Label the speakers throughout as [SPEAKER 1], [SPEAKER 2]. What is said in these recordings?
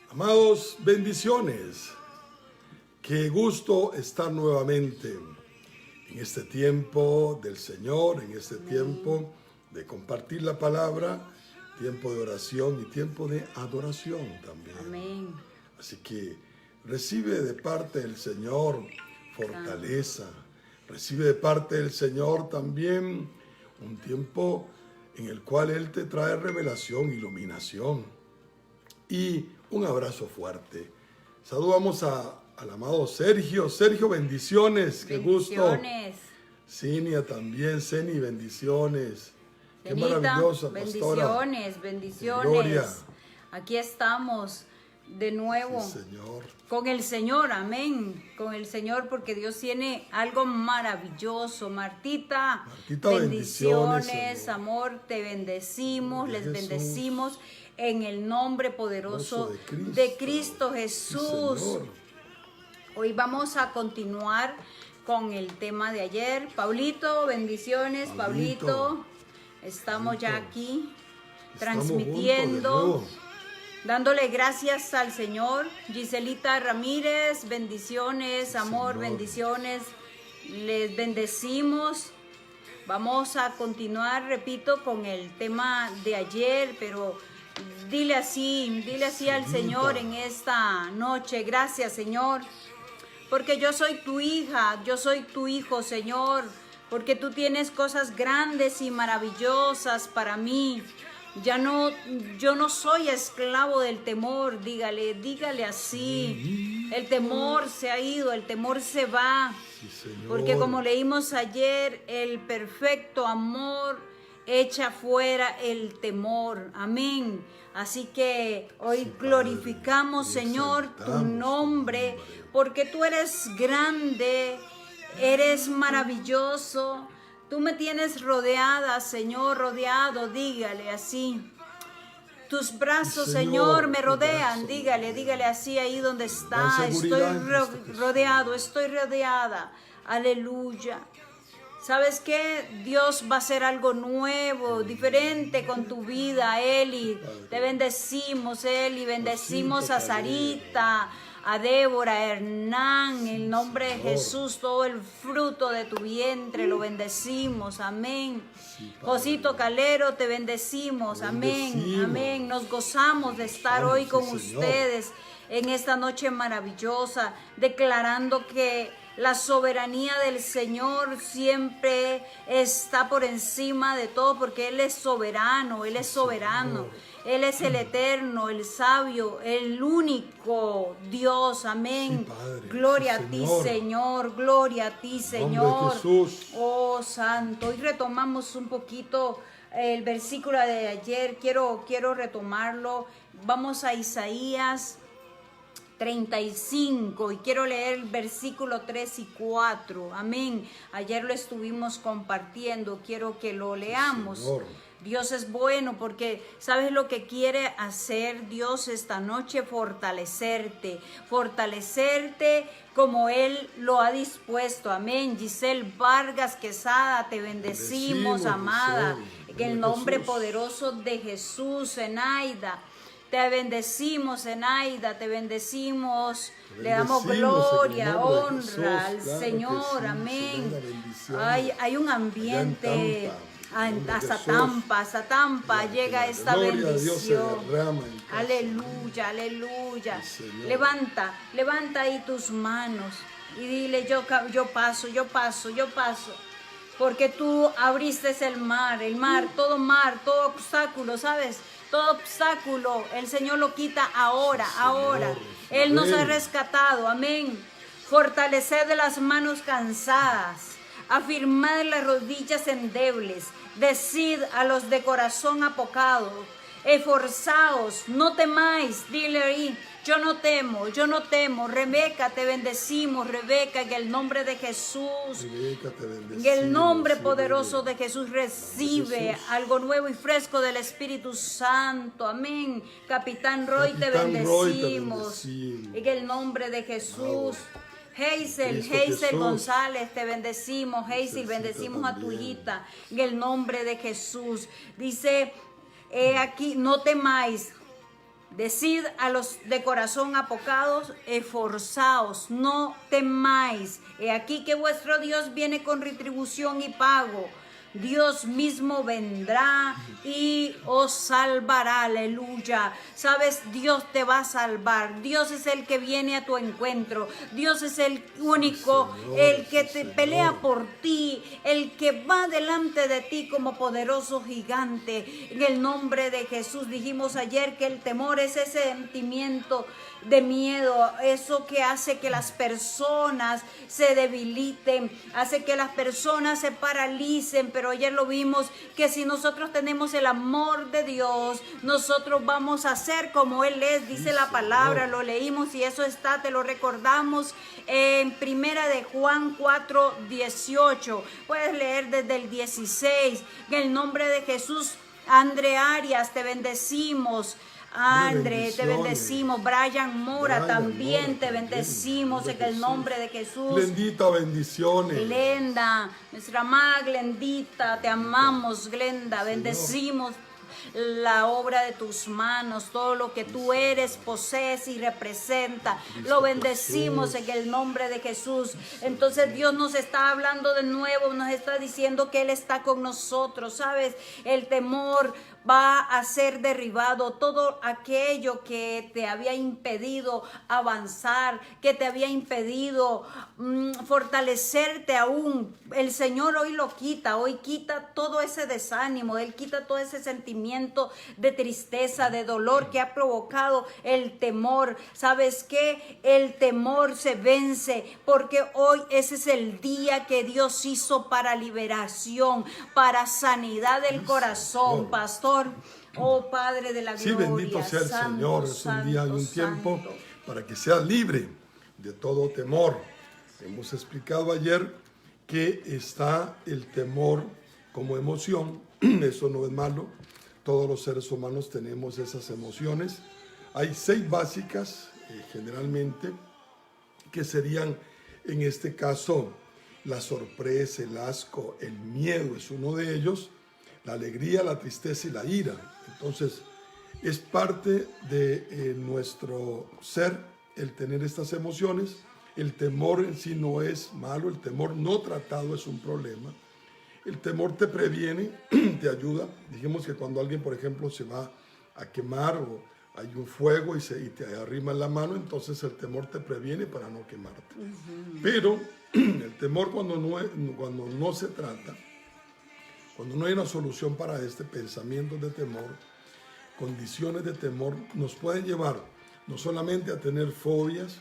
[SPEAKER 1] Amados, bendiciones. Qué gusto estar nuevamente en este tiempo del Señor, en este tiempo de compartir la palabra, tiempo de oración y tiempo de adoración también.
[SPEAKER 2] Amén.
[SPEAKER 1] Así que recibe de parte del Señor fortaleza, recibe de parte del Señor también un tiempo en el cual Él te trae revelación, iluminación y un abrazo fuerte. Saludamos al amado Sergio. Sergio, bendiciones. Qué gusto. Cinia también. Ceni, bendiciones. Qué maravillosa, pastora.
[SPEAKER 2] Bendiciones.
[SPEAKER 1] Gloria.
[SPEAKER 2] Aquí estamos de nuevo.
[SPEAKER 1] Sí, Señor.
[SPEAKER 2] Con el Señor, amén. Con el Señor, porque Dios tiene algo maravilloso. Martita, bendiciones, amor, te bendecimos, les bendecimos en el nombre poderoso de Cristo Jesús.
[SPEAKER 1] Sí,
[SPEAKER 2] hoy vamos a continuar con el tema de ayer. Pablito, bendiciones, Pablito. Estamos ya aquí transmitiendo, dándole gracias al Señor. Giselita Ramírez, bendiciones, amor, Señor. Bendiciones. Les bendecimos. Vamos a continuar, repito, con el tema de ayer, pero dile así al Señor en esta noche. Gracias, Señor, porque yo soy tu hija, yo soy tu hijo, Señor, porque tú tienes cosas grandes y maravillosas para mí. Yo no soy esclavo del temor, dígale así. El temor se ha ido, el temor se va, porque como leímos ayer, el perfecto amor echa fuera el temor. Amén. Así que hoy glorificamos, Señor, tu nombre, porque tú eres grande, eres maravilloso. Tú me tienes rodeada, Señor, rodeado, dígale así. Tus brazos, Señor, me rodean, dígale así ahí donde está. Estoy rodeado, estoy rodeada. Aleluya. ¿Sabes qué? Dios va a hacer algo nuevo, diferente con tu vida, Eli. Te bendecimos, Eli. Bendecimos a Sarita, a Débora, a Hernán, en el nombre de Jesús, todo el fruto de tu vientre lo bendecimos, amén. Josito Calero, te bendecimos, amén, amén. Nos gozamos de estar hoy con ustedes en esta noche maravillosa, declarando que la soberanía del Señor siempre está por encima de todo, porque Él es soberano, Él es soberano. Él es el eterno, el sabio, el único Dios, amén.
[SPEAKER 1] Sí, Padre,
[SPEAKER 2] gloria
[SPEAKER 1] sí,
[SPEAKER 2] a ti, Señor, gloria a ti, Señor.
[SPEAKER 1] Jesús.
[SPEAKER 2] Oh, Santo. Hoy retomamos un poquito el versículo de ayer, quiero retomarlo. Vamos a Isaías 35 y quiero leer el versículo 3 y 4, amén. Ayer lo estuvimos compartiendo, quiero que lo leamos.
[SPEAKER 1] Señor.
[SPEAKER 2] Dios es bueno porque ¿sabes lo que quiere hacer Dios esta noche? Fortalecerte como Él lo ha dispuesto, amén. Giselle Vargas Quesada, te bendecimos, amada, en el nombre poderoso de Jesús. Enaida, te bendecimos, Enaida, te bendecimos, le damos gloria, honra al Señor, amén. Hay un ambiente. Hasta Tampa llega esta bendición. Aleluya, aleluya. Levanta ahí tus manos y dile: yo paso. Porque tú abriste el mar, todo obstáculo, ¿sabes? Todo obstáculo, el Señor lo quita ahora. Él nos ha rescatado, amén. Fortaleced las manos cansadas, afirmad las rodillas endebles, decid a los de corazón apocado, esforzaos, no temáis, dile ahí, yo no temo. Rebeca, te bendecimos, Rebeca, en el nombre de Jesús, en el nombre poderoso de Jesús, recibe algo nuevo y fresco del Espíritu Santo, amén. Capitán Roy, te bendecimos, en el nombre de Jesús. Hazel González, te bendecimos. Hazel, bendecimos a tu hijita en el nombre de Jesús. Dice aquí: no temáis, Decid a los de corazón apocados, esforzaos, no temáis. He aquí que vuestro Dios viene con retribución y pago. Dios mismo vendrá y os salvará, aleluya. Sabes, Dios te va a salvar. Dios es el que viene a tu encuentro. Dios es el único,
[SPEAKER 1] Señor,
[SPEAKER 2] el que te
[SPEAKER 1] Señor.
[SPEAKER 2] pelea por ti, el que va delante de ti como poderoso gigante. En el nombre de Jesús, dijimos ayer que el temor es ese sentimiento de miedo, eso que hace que las personas se debiliten, hace que las personas se paralicen, pero ayer lo vimos que si nosotros tenemos el amor de Dios, nosotros vamos a ser como Él es, dice la palabra, lo leímos y eso está, te lo recordamos en primera de Juan 4:18, puedes leer desde el 16, en el nombre de Jesús. André Arias, te bendecimos. Andre, te bendecimos. Brian Mora, también te bendecimos en el nombre de Jesús.
[SPEAKER 1] Glendita, bendiciones.
[SPEAKER 2] Glenda, nuestra amada Glendita, te amamos, Glenda. Bendecimos la obra de tus manos, todo lo que tú eres, posees y representa. Lo bendecimos en el nombre de Jesús. Entonces Dios nos está hablando de nuevo, nos está diciendo que Él está con nosotros, ¿sabes? El temor va a ser derribado, todo aquello que te había impedido avanzar, que te había impedido fortalecerte aún. El Señor hoy lo quita, hoy quita todo ese desánimo, Él quita todo ese sentimiento de tristeza, de dolor que ha provocado el temor. ¿Sabes qué? El temor se vence porque hoy ese es el día que Dios hizo para liberación, para sanidad del corazón, pastor. Oh Padre de la gloria.
[SPEAKER 1] Sí, bendito sea el
[SPEAKER 2] santo,
[SPEAKER 1] Señor. Es un día y un tiempo para que seas libre de todo temor. Hemos explicado ayer que está el temor como emoción. Eso no es malo. Todos los seres humanos tenemos esas emociones. Hay 6 básicas, generalmente, que serían, en este caso, la sorpresa, el asco, el miedo es uno de ellos, la alegría, la tristeza y la ira. Entonces, es parte de nuestro ser el tener estas emociones. El temor en sí no es malo, el temor no tratado es un problema. El temor te previene, te ayuda. Dijimos que cuando alguien, por ejemplo, se va a quemar o hay un fuego y te arrima la mano, entonces el temor te previene para no quemarte. Pero el temor cuando no se trata, cuando no hay una solución para este pensamiento de temor, condiciones de temor, nos pueden llevar no solamente a tener fobias,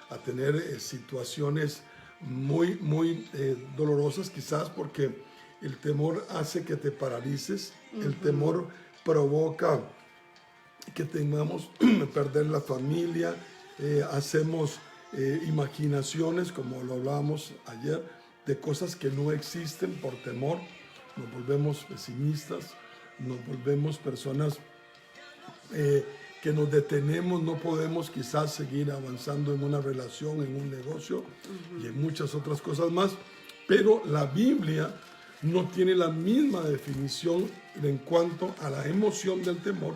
[SPEAKER 1] a tener situaciones muy dolorosas, quizás porque el temor hace que te paralices, el temor provoca que tengamos perder la familia, hacemos imaginaciones, como lo hablábamos ayer, de cosas que no existen por temor. Nos volvemos pesimistas, nos volvemos personas que nos detenemos, no podemos quizás seguir avanzando en una relación, en un negocio y en muchas otras cosas más. Pero la Biblia no tiene la misma definición en cuanto a la emoción del temor,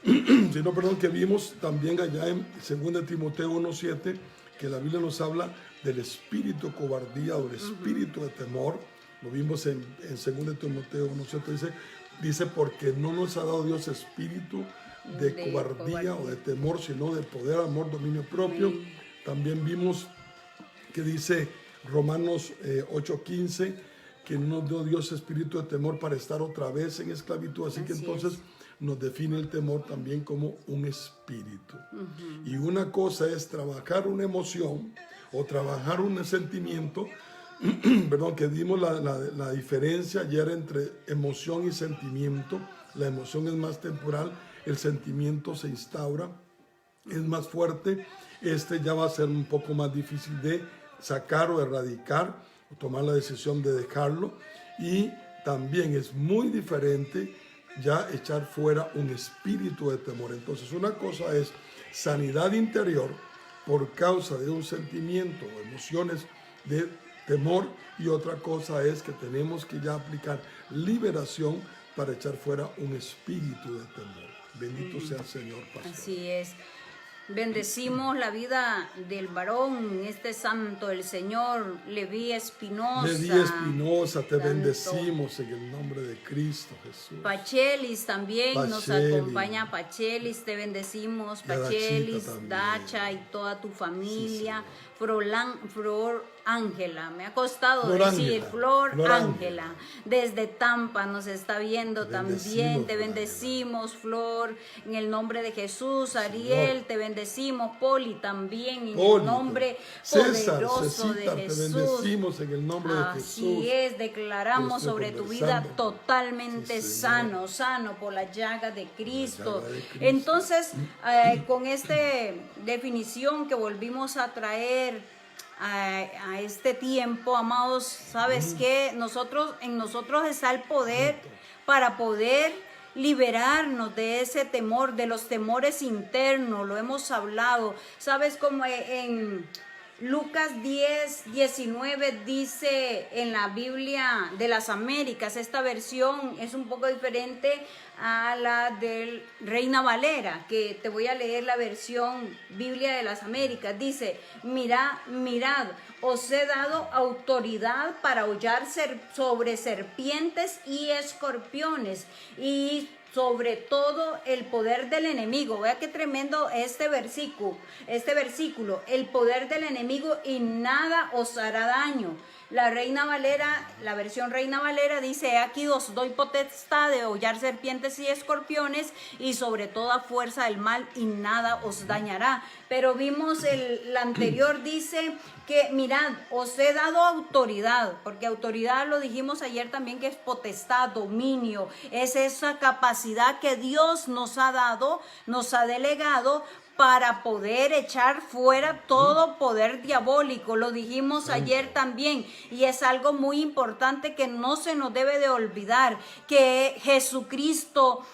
[SPEAKER 1] sino, que vimos también allá en 2 Timoteo 1:7, que la Biblia nos habla del espíritu cobardía o del espíritu de temor. Lo vimos en 2 Timoteo 1:7, dice, porque no nos ha dado Dios espíritu de cobardía o de temor, sino de poder, amor, dominio propio. También vimos que dice Romanos 8:15, que no nos dio Dios espíritu de temor para estar otra vez en esclavitud. Así que entonces nos define el temor también como un espíritu. Y una cosa es trabajar una emoción o trabajar un sentimiento, perdón, que dimos la diferencia ayer entre emoción y sentimiento. La emoción es más temporal, el sentimiento se instaura, es más fuerte. Ya va a ser un poco más difícil de sacar o erradicar, o tomar la decisión de dejarlo. Y también es muy diferente ya echar fuera un espíritu de temor. Entonces, una cosa es sanidad interior por causa de un sentimiento o emociones de temor, y otra cosa es que tenemos que ya aplicar liberación para echar fuera un espíritu de temor. Bendito sea el Señor, pastor.
[SPEAKER 2] Así es. Bendecimos la vida del varón, este santo, el Señor Leví Espinosa.
[SPEAKER 1] Leví Espinosa, te
[SPEAKER 2] Santo.
[SPEAKER 1] bendecimos en el nombre de Cristo Jesús.
[SPEAKER 2] Pachelis también nos
[SPEAKER 1] Pachelis.
[SPEAKER 2] acompaña. Pachelis, te bendecimos.
[SPEAKER 1] Y a
[SPEAKER 2] Pachelis,
[SPEAKER 1] Dachita también.
[SPEAKER 2] Dacha y toda tu familia.
[SPEAKER 1] Sí,
[SPEAKER 2] Flor Ángela, me ha costado
[SPEAKER 1] Flor
[SPEAKER 2] decir,
[SPEAKER 1] Ángela.
[SPEAKER 2] Flor
[SPEAKER 1] Flor
[SPEAKER 2] Ángela,
[SPEAKER 1] Ángela.
[SPEAKER 2] desde Tampa nos está viendo
[SPEAKER 1] Te
[SPEAKER 2] también.
[SPEAKER 1] bendecimos,
[SPEAKER 2] Te
[SPEAKER 1] Flor
[SPEAKER 2] bendecimos, Flor, en el nombre de Jesús. Ariel,
[SPEAKER 1] Señor.
[SPEAKER 2] te bendecimos. Poli también, en
[SPEAKER 1] Poli,
[SPEAKER 2] el nombre
[SPEAKER 1] César,
[SPEAKER 2] poderoso de
[SPEAKER 1] Cecita, te
[SPEAKER 2] Jesús.
[SPEAKER 1] bendecimos en el nombre de Jesús.
[SPEAKER 2] Así es, declaramos
[SPEAKER 1] Yo estoy
[SPEAKER 2] sobre tu vida
[SPEAKER 1] conversando.
[SPEAKER 2] totalmente
[SPEAKER 1] Sí, Señor.
[SPEAKER 2] sano por la llaga de Cristo.
[SPEAKER 1] llaga de Cristo.
[SPEAKER 2] Entonces, con esta definición que volvimos a traer a este tiempo, amados, ¿sabes qué? En nosotros está el poder para poder liberarnos de ese temor, de los temores internos, lo hemos hablado. ¿Sabes cómo en Lucas 10:19 dice en la Biblia de las Américas? Esta versión es un poco diferente a la del Reina Valera, que te voy a leer la versión Biblia de las Américas. Dice, mirad, os he dado autoridad para hollar sobre serpientes y escorpiones y sobre todo el poder del enemigo. Vea qué tremendo este versículo, el poder del enemigo y nada os hará daño. La Reina Valera, la versión Reina Valera dice, aquí os doy potestad de hollar serpientes y escorpiones y sobre toda fuerza del mal y nada os dañará. Pero vimos la anterior dice que mirad, os he dado autoridad, porque autoridad lo dijimos ayer también que es potestad, dominio, es esa capacidad que Dios nos ha dado, nos ha delegado para poder echar fuera todo poder diabólico. Lo dijimos ayer también y es algo muy importante que no se nos debe de olvidar, que Jesucristo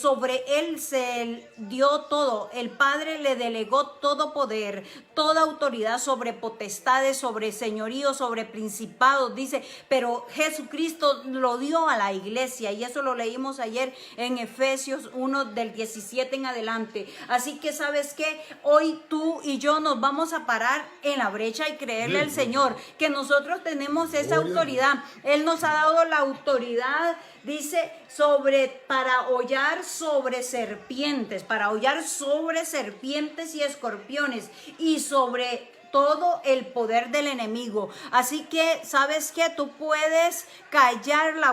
[SPEAKER 2] sobre él se dio todo. El Padre le delegó todo poder, toda autoridad sobre potestades, sobre señoríos, sobre principados, dice, pero Jesucristo lo dio a la iglesia y eso lo leímos ayer en Efesios 1 del 17 en adelante. Así que sabes que hoy tú y yo nos vamos a parar en la brecha y creerle al Señor que nosotros tenemos esa autoridad. Él nos ha dado la autoridad, dice, para hollar sobre serpientes y escorpiones y sobre todo el poder del enemigo. Así que, ¿sabes qué? Tú puedes callarle la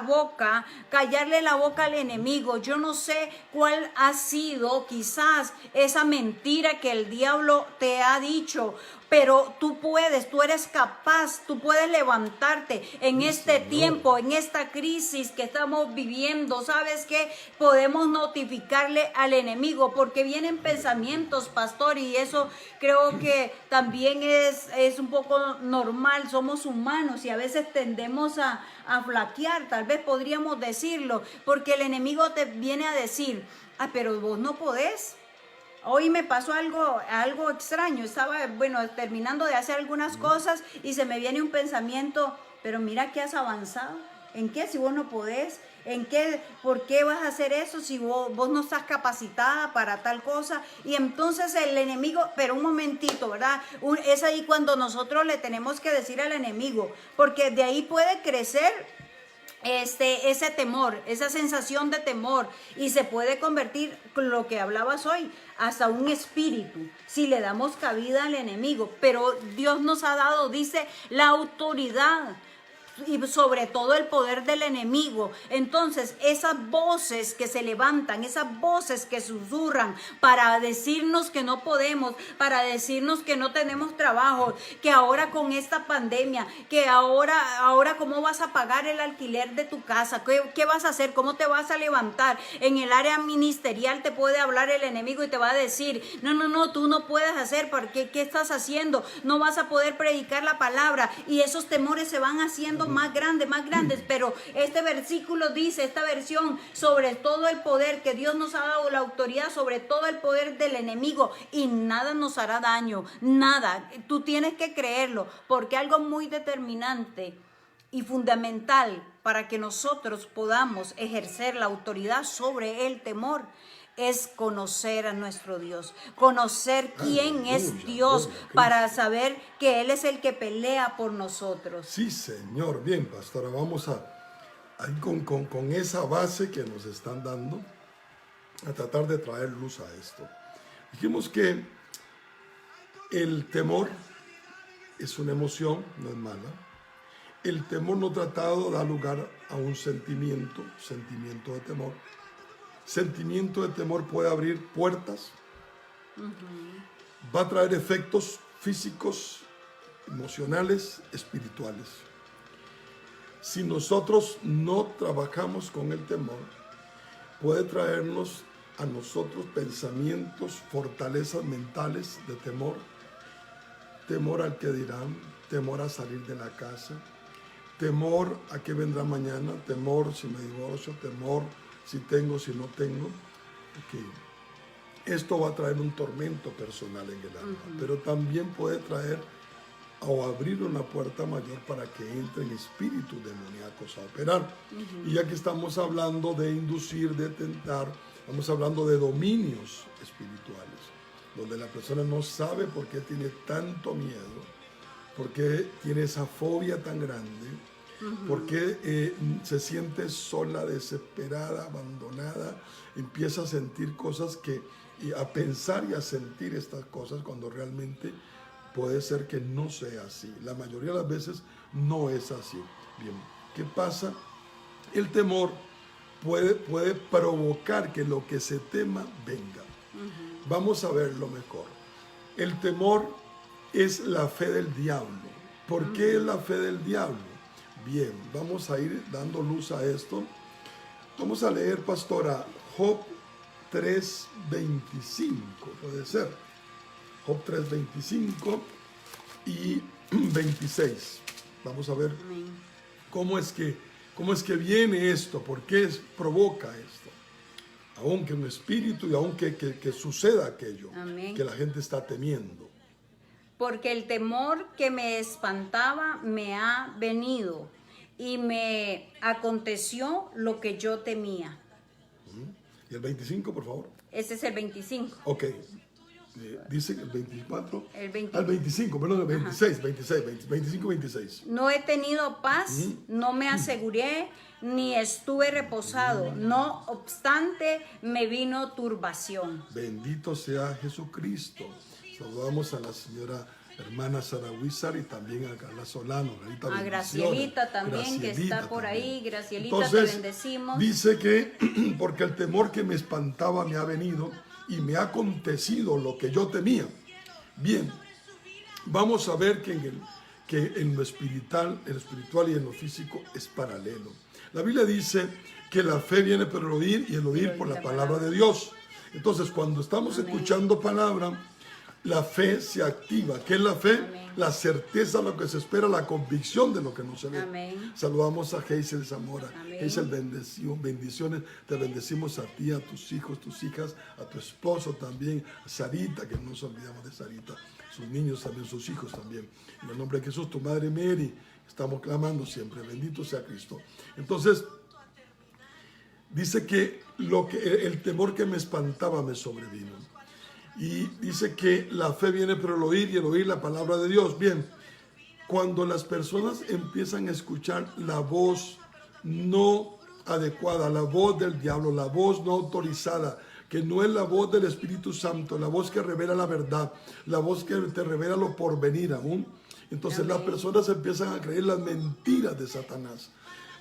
[SPEAKER 2] boca al enemigo. Yo no sé cuál ha sido quizás esa mentira que el diablo te ha dicho, pero tú eres capaz, tú puedes levantarte en este tiempo, en esta crisis que estamos viviendo. ¿Sabes qué? Podemos notificarle al enemigo porque vienen pensamientos, pastor, y eso creo que también es un poco normal. Somos humanos y a veces tendemos a flaquear, tal vez podríamos decirlo, porque el enemigo te viene a decir, pero vos no podés. Hoy me pasó algo extraño, estaba, terminando de hacer algunas cosas y se me viene un pensamiento, pero mira que has avanzado, ¿en qué? Si vos no podés, ¿en qué? ¿Por qué vas a hacer eso si vos no estás capacitada para tal cosa? Y entonces el enemigo, pero un momentito, ¿verdad? Es ahí cuando nosotros le tenemos que decir al enemigo, porque de ahí puede crecer ese temor, esa sensación de temor, y se puede convertir, lo que hablabas hoy, hasta un espíritu si le damos cabida al enemigo. Pero Dios nos ha dado, dice, la autoridad y sobre todo el poder del enemigo. Entonces esas voces que se levantan, esas voces que susurran para decirnos que no podemos, para decirnos que no tenemos trabajo, que ahora con esta pandemia, que ahora cómo vas a pagar el alquiler de tu casa, qué vas a hacer, cómo te vas a levantar. En el área ministerial te puede hablar el enemigo y te va a decir, no, tú no puedes hacer, porque ¿qué estás haciendo? No vas a poder predicar la palabra, y esos temores se van haciendo más grandes, pero este versículo dice, esta versión, sobre todo el poder que Dios nos ha dado, la autoridad sobre todo el poder del enemigo, y nada nos hará daño, nada. Tú tienes que creerlo, porque algo muy determinante y fundamental para que nosotros podamos ejercer la autoridad sobre el temor es conocer a nuestro Dios, conocer quién
[SPEAKER 1] Aleluya,
[SPEAKER 2] es Dios,
[SPEAKER 1] gloria a Cristo.
[SPEAKER 2] para saber que Él es el que pelea por nosotros.
[SPEAKER 1] Sí, Señor. Bien, pastora, vamos a ir con esa base que nos están dando, a tratar de traer luz a esto. Dijimos que el temor es una emoción, no es mala. El temor no tratado da lugar a un sentimiento de temor. Sentimiento de temor puede abrir puertas, va a traer efectos físicos, emocionales, espirituales. Si nosotros no trabajamos con el temor, puede traernos a nosotros pensamientos, fortalezas mentales de temor, temor al que dirán, temor a salir de la casa, temor a qué vendrá mañana, temor si me divorcio, temor si tengo, si no tengo. Okay. Esto va a traer un tormento personal en el alma, pero también puede traer o abrir una puerta mayor para que entren espíritus demoníacos a operar. Y ya que estamos hablando de inducir, de tentar, estamos hablando de dominios espirituales, donde la persona no sabe por qué tiene tanto miedo, por qué tiene esa fobia tan grande, por qué se siente sola, desesperada, abandonada, empieza a sentir cosas y a pensar y a sentir estas cosas cuando realmente puede ser que no sea así. La mayoría de las veces no es así. Bien, ¿qué pasa? El temor puede provocar que lo que se tema venga. Vamos a verlo mejor. El temor es la fe del diablo. ¿Por qué es la fe del diablo? Bien, vamos a ir dando luz a esto. Vamos a leer, pastora, Job 3:25, puede ser. Job 3:25 y 26. Vamos a ver cómo es que viene esto, por qué provoca esto. Aunque un espíritu y aunque que suceda aquello. Amén. Que la gente está temiendo.
[SPEAKER 2] Porque el temor que me espantaba me ha venido y me aconteció lo que yo temía.
[SPEAKER 1] ¿Y el 25, por favor?
[SPEAKER 2] Ese es el 25.
[SPEAKER 1] Ok. Dice el 24.
[SPEAKER 2] El
[SPEAKER 1] 25, perdón, el 26, 25, 26.
[SPEAKER 2] No he tenido paz, no me aseguré, ni estuve reposado. No obstante, me vino turbación.
[SPEAKER 1] Bendito sea Jesucristo. Saludamos a la señora hermana Sara Huizar y también a Carla Solano.
[SPEAKER 2] A Gracielita también, que está por ahí. Gracielita,
[SPEAKER 1] entonces,
[SPEAKER 2] te bendecimos.
[SPEAKER 1] Dice que porque el temor que me espantaba me ha venido y me ha acontecido lo que yo temía. Bien, vamos a ver que en lo espiritual y en lo físico es paralelo. La Biblia dice que la fe viene por el oír y el oír por la palabra de Dios. Entonces, cuando estamos escuchando palabra, la fe se activa. ¿Qué es la fe? Amén. La certeza de lo que se espera, la convicción de lo que no se ve. Amén. Saludamos a Geisel Zamora. Geisel, bendiciones. Te bendecimos a ti, a tus hijos, tus hijas, a tu esposo también, a Sarita, que no nos olvidamos de Sarita, sus niños también, sus hijos también. En el nombre de Jesús, tu madre Mary, estamos clamando siempre. Bendito sea Cristo. Entonces, dice que el temor que me espantaba me sobrevino. Y dice que la fe viene por el oír y el oír la palabra de Dios. Bien, cuando las personas empiezan a escuchar la voz no adecuada, la voz del diablo, la voz no autorizada, que no es la voz del Espíritu Santo, la voz que revela la verdad, la voz que te revela lo porvenir aún, entonces Amén. Las personas empiezan a creer las mentiras de Satanás.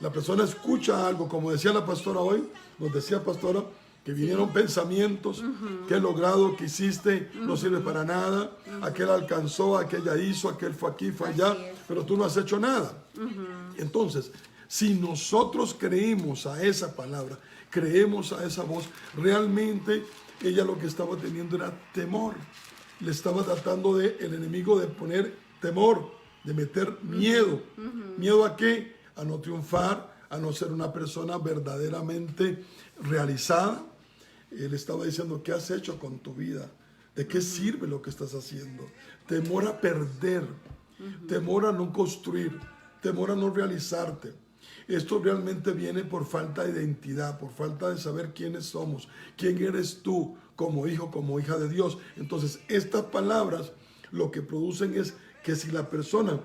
[SPEAKER 1] La persona escucha algo, como decía la pastora hoy, nos decía pastora, que vinieron pensamientos, que he logrado, que hiciste, no sirve para nada, aquel alcanzó, aquella hizo, aquel fue aquí, fue allá, pero tú no has hecho nada. Entonces, si nosotros creemos a esa palabra, creemos a esa voz, realmente ella lo que estaba teniendo era temor. Le estaba tratando el enemigo de poner temor, de meter miedo. ¿Miedo a qué? A no triunfar, a no ser una persona verdaderamente realizada. Él estaba diciendo, ¿qué has hecho con tu vida? ¿De qué sirve lo que estás haciendo? Temor a perder, temor a no construir, temor a no realizarte. esto realmente viene por falta de identidad, por falta de saber quiénes somos, quién eres tú como hijo, como hija de Dios. Entonces, estas palabras lo que producen es que si la persona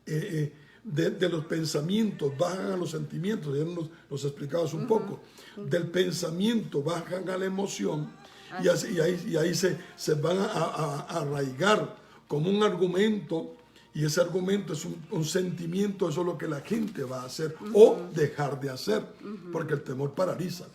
[SPEAKER 1] de los pensamientos bajan a los sentimientos, ya nos explicabas un poco, del pensamiento bajan a la emoción, y ahí se van a arraigar como un argumento, y ese argumento es un sentimiento. Eso es lo que la gente va a hacer o dejar de hacer, porque el temor paraliza,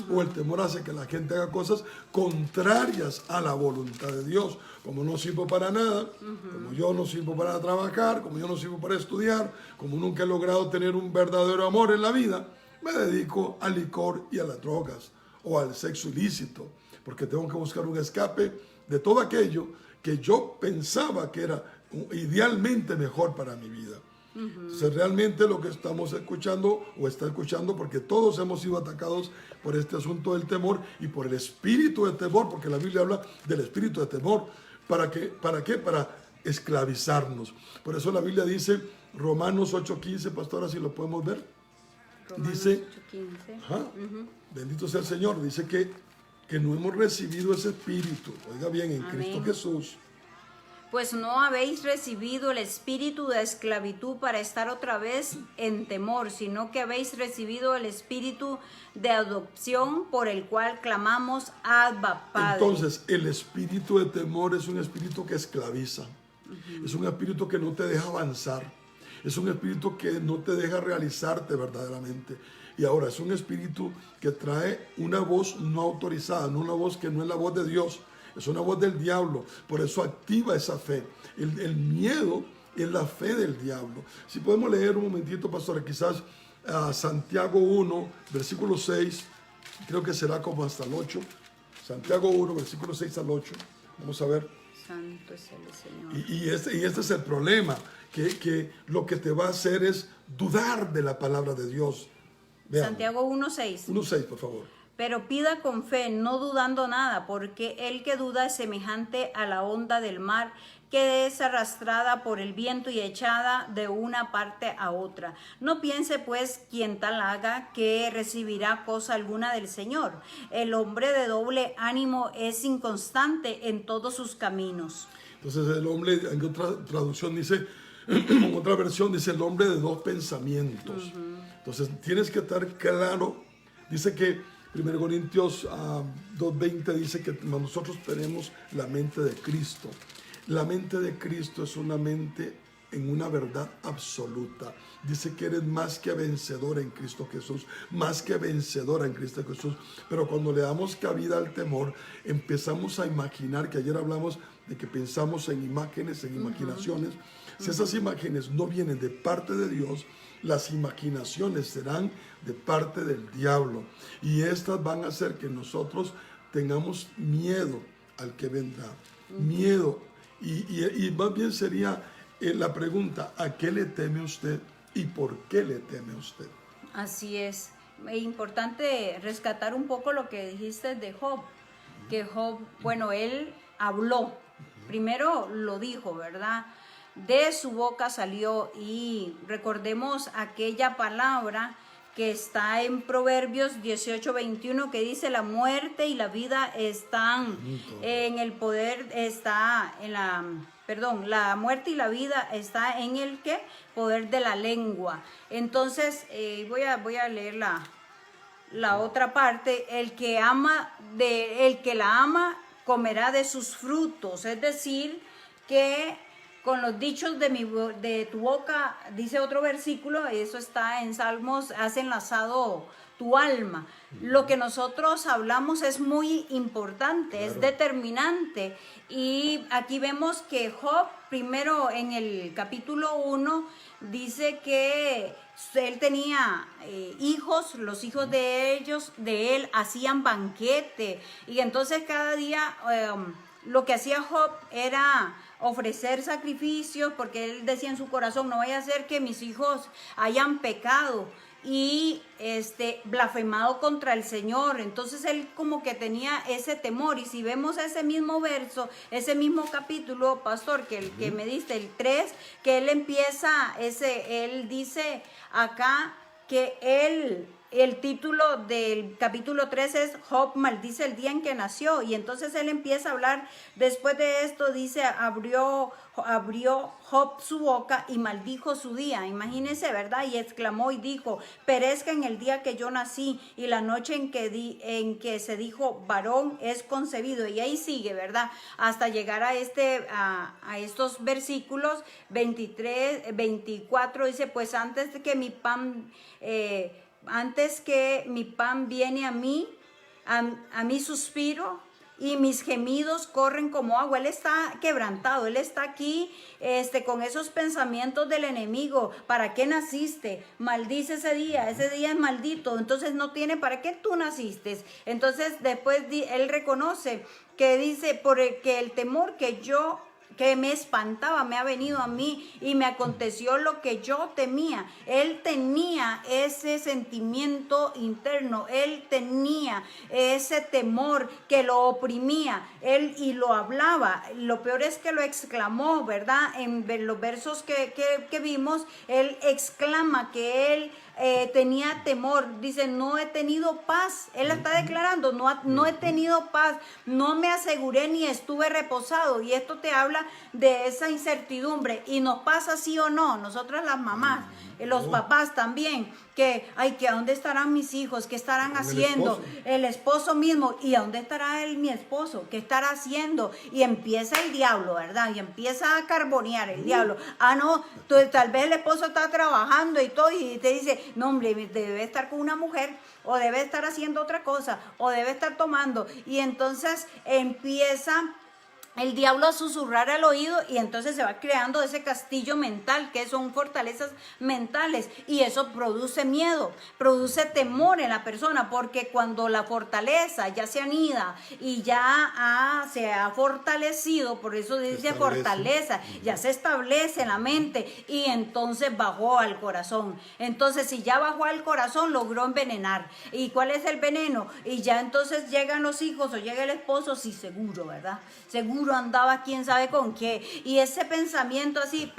[SPEAKER 1] o el temor hace que la gente haga cosas contrarias a la voluntad de Dios. Como no sirvo para nada, como yo no sirvo para trabajar, como yo no sirvo para estudiar, como nunca he logrado tener un verdadero amor en la vida, me dedico al licor y a las drogas o al sexo ilícito, porque tengo que buscar un escape de todo aquello que yo pensaba que era idealmente mejor para mi vida. Entonces, realmente lo que estamos escuchando, o está escuchando, porque todos hemos sido atacados por este asunto del temor y por el espíritu de temor, porque la Biblia habla del espíritu de temor. ¿Para qué? Para esclavizarnos. Por eso la Biblia dice, Romanos 8:15, pastora, si lo podemos ver.
[SPEAKER 2] Romanos
[SPEAKER 1] Dice,
[SPEAKER 2] 8:15.
[SPEAKER 1] Bendito sea el Señor, dice que no hemos recibido ese espíritu, oiga bien, en
[SPEAKER 2] Amén.
[SPEAKER 1] Cristo Jesús.
[SPEAKER 2] Pues no habéis recibido el espíritu de esclavitud para estar otra vez en temor, sino que habéis recibido el espíritu de adopción por el cual clamamos Abba, Padre.
[SPEAKER 1] Entonces, el espíritu de temor es un espíritu que esclaviza, es un espíritu que no te deja avanzar, es un espíritu que no te deja realizarte verdaderamente. Y ahora es un espíritu que trae una voz no autorizada, no una voz que no es la voz de Dios. Es una voz del diablo, por eso activa esa fe. El miedo es la fe del diablo. Si podemos leer un momentito, pastor, quizás Santiago 1, versículo 6, creo que será como hasta el 8. Santiago 1, versículo 6 al 8. Vamos a ver.
[SPEAKER 2] Santo es el Señor.
[SPEAKER 1] Y este es el problema, que lo que te va a hacer es dudar de la palabra de Dios. Vean.
[SPEAKER 2] Santiago 1:6.
[SPEAKER 1] 1:6, por favor.
[SPEAKER 2] Pero pida con fe, no dudando nada, porque el que duda es semejante a la onda del mar, que es arrastrada por el viento y echada de una parte a otra. No piense pues quien tal haga que recibirá cosa alguna del Señor. El hombre de doble ánimo es inconstante en todos sus caminos.
[SPEAKER 1] Entonces el hombre, en otra traducción dice, en otra versión dice el hombre de dos pensamientos. Entonces tienes que estar claro. Dice que 1 Corintios 2:20 dice que nosotros tenemos la mente de Cristo. La mente de Cristo es una mente en una verdad absoluta. Dice que eres más que vencedor en Cristo Jesús, más que vencedora en Cristo Jesús. Pero cuando le damos cabida al temor, empezamos a imaginar, que ayer hablamos de que pensamos en imágenes, en imaginaciones. Si esas imágenes no vienen de parte de Dios, las imaginaciones serán de parte del diablo, y estas van a hacer que nosotros tengamos miedo al que vendrá, miedo, y más bien sería la pregunta, ¿a qué le teme usted y por qué le teme usted?
[SPEAKER 2] Así es. Es importante rescatar un poco lo que dijiste de Job, que Job, bueno, él habló, primero lo dijo, ¿verdad? De su boca salió, y recordemos aquella palabra que está en Proverbios 18:21, que dice: la muerte y la vida están en el poder, la muerte y la vida está en el poder de la lengua. Entonces voy a leer la otra parte. El que la ama comerá de sus frutos, es decir, que con los dichos de tu boca, dice otro versículo, eso está en Salmos, has enlazado tu alma. Lo que nosotros hablamos es muy importante, claro, es determinante. Y aquí vemos que Job, primero en el capítulo 1, dice que él tenía hijos, los hijos de él hacían banquete, y entonces cada día lo que hacía Job era ofrecer sacrificios, porque él decía en su corazón: no vaya a ser que mis hijos hayan pecado y blasfemado contra el Señor. Entonces él como que tenía ese temor. Y si vemos ese mismo verso, ese mismo capítulo, pastor, que me diste, el 3, que él empieza, él dice acá que el título del capítulo 3 es Job maldice el día en que nació. Y entonces él empieza a hablar, después de esto dice, abrió Job su boca y maldijo su día. Imagínense, ¿verdad? Y exclamó y dijo, perezca en el día que yo nací y la noche en que se dijo, varón es concebido. Y ahí sigue, ¿verdad? Hasta llegar a estos versículos 23, 24, dice, pues antes que mi pan viene a mí suspiro y mis gemidos corren como agua. Él está quebrantado, él está aquí con esos pensamientos del enemigo. ¿Para qué naciste? Maldice ese día es maldito, entonces no tiene para qué tú naciste. Entonces después él reconoce que dice, porque el temor que me espantaba, me ha venido a mí y me aconteció lo que yo temía. Él tenía ese sentimiento interno, él tenía ese temor que lo oprimía, y lo hablaba. Lo peor es que lo exclamó, ¿verdad? En los versos que vimos, él exclama que él tenía temor, dice, no he tenido paz. Él está declarando, no he tenido paz, no me aseguré ni estuve reposado. Y esto te habla de esa incertidumbre, y nos pasa sí o no, nosotras las mamás, los papás también, que a dónde estarán mis hijos, qué estarán haciendo, el esposo mismo, y a dónde estará mi esposo, qué estará haciendo. Y empieza el diablo, ¿verdad? Y empieza a carbonear el diablo. No, tal vez el esposo está trabajando y todo, y te dice, no hombre, debe estar con una mujer, o debe estar haciendo otra cosa, o debe estar tomando. Y entonces empieza el diablo a susurrar al oído, y entonces se va creando ese castillo mental, que son fortalezas mentales, y eso produce miedo, produce temor en la persona, porque cuando la fortaleza ya se anida y ya se ha fortalecido, por eso dice fortaleza, ya se establece en la mente, y entonces bajó al corazón. Entonces, si ya bajó al corazón, logró envenenar. ¿Y cuál es el veneno? Y ya entonces llegan los hijos o llega el esposo, sí, seguro, ¿verdad? Seguro andaba quién sabe con qué, y ese pensamiento así,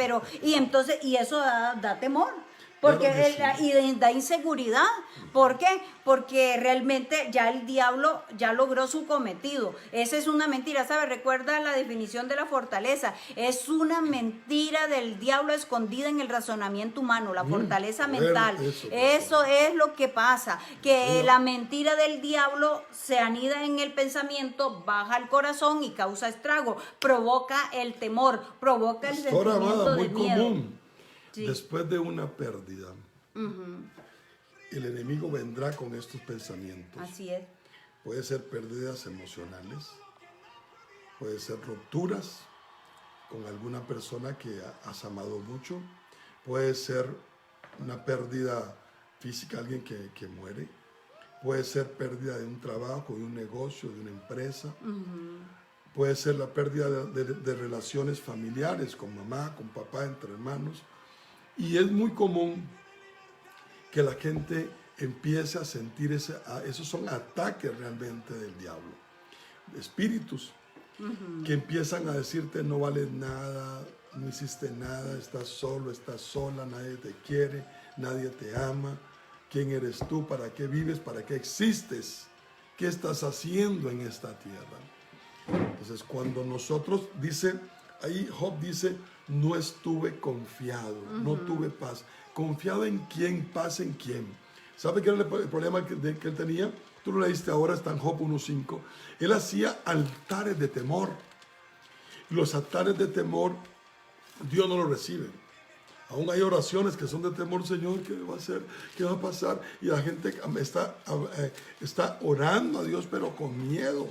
[SPEAKER 2] y eso da temor, porque y da inseguridad. ¿Por qué? Porque realmente ya el diablo ya logró su cometido. Esa es una mentira, ¿sabes? Recuerda la definición de la fortaleza. Es una mentira del diablo escondida en el razonamiento humano, la fortaleza mental. Eso es lo que pasa, que la mentira del diablo se anida en el pensamiento, baja al corazón y causa estrago, provoca el temor, provoca el sentimiento de miedo.
[SPEAKER 1] Común. Sí. Después de una pérdida, el enemigo vendrá con estos pensamientos.
[SPEAKER 2] Así es.
[SPEAKER 1] Puede ser pérdidas emocionales, puede ser rupturas con alguna persona que has amado mucho, puede ser una pérdida física, alguien que muere, puede ser pérdida de un trabajo, de un negocio, de una empresa, puede ser la pérdida de relaciones familiares con mamá, con papá, entre hermanos. Y es muy común que la gente empiece a sentir esos son ataques realmente del diablo, espíritus que empiezan a decirte no vales nada, no hiciste nada, estás solo, estás sola, nadie te quiere, nadie te ama, quién eres tú, para qué vives, para qué existes, qué estás haciendo en esta tierra. Entonces cuando nosotros, ahí Job dice, no estuve confiado, no tuve paz. ¿Confiado en quién? ¿Paz en quién? ¿Sabe qué era el problema que él tenía? Tú lo leíste ahora, está en Job 1.5. Él hacía altares de temor. Los altares de temor, Dios no los recibe. Aún hay oraciones que son de temor, Señor, ¿qué va a hacer? ¿Qué va a pasar? Y la gente está orando a Dios, pero con miedo.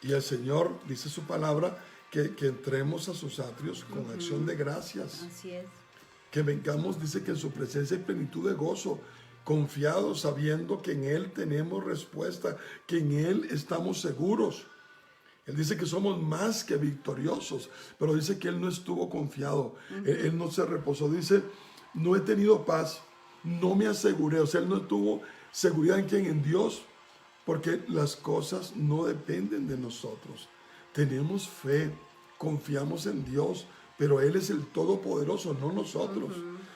[SPEAKER 1] Y el Señor dice su palabra, que entremos a sus atrios con acción de gracias.
[SPEAKER 2] Así es.
[SPEAKER 1] Que vengamos, dice que en su presencia hay plenitud de gozo, confiados, sabiendo que en Él tenemos respuesta, que en Él estamos seguros. Él dice que somos más que victoriosos, pero dice que Él no estuvo confiado, él no se reposó. Dice, no he tenido paz, no me aseguré. O sea, Él no tuvo seguridad en quién, en Dios, porque las cosas no dependen de nosotros. Tenemos fe, confiamos en Dios, pero Él es el Todopoderoso, no nosotros.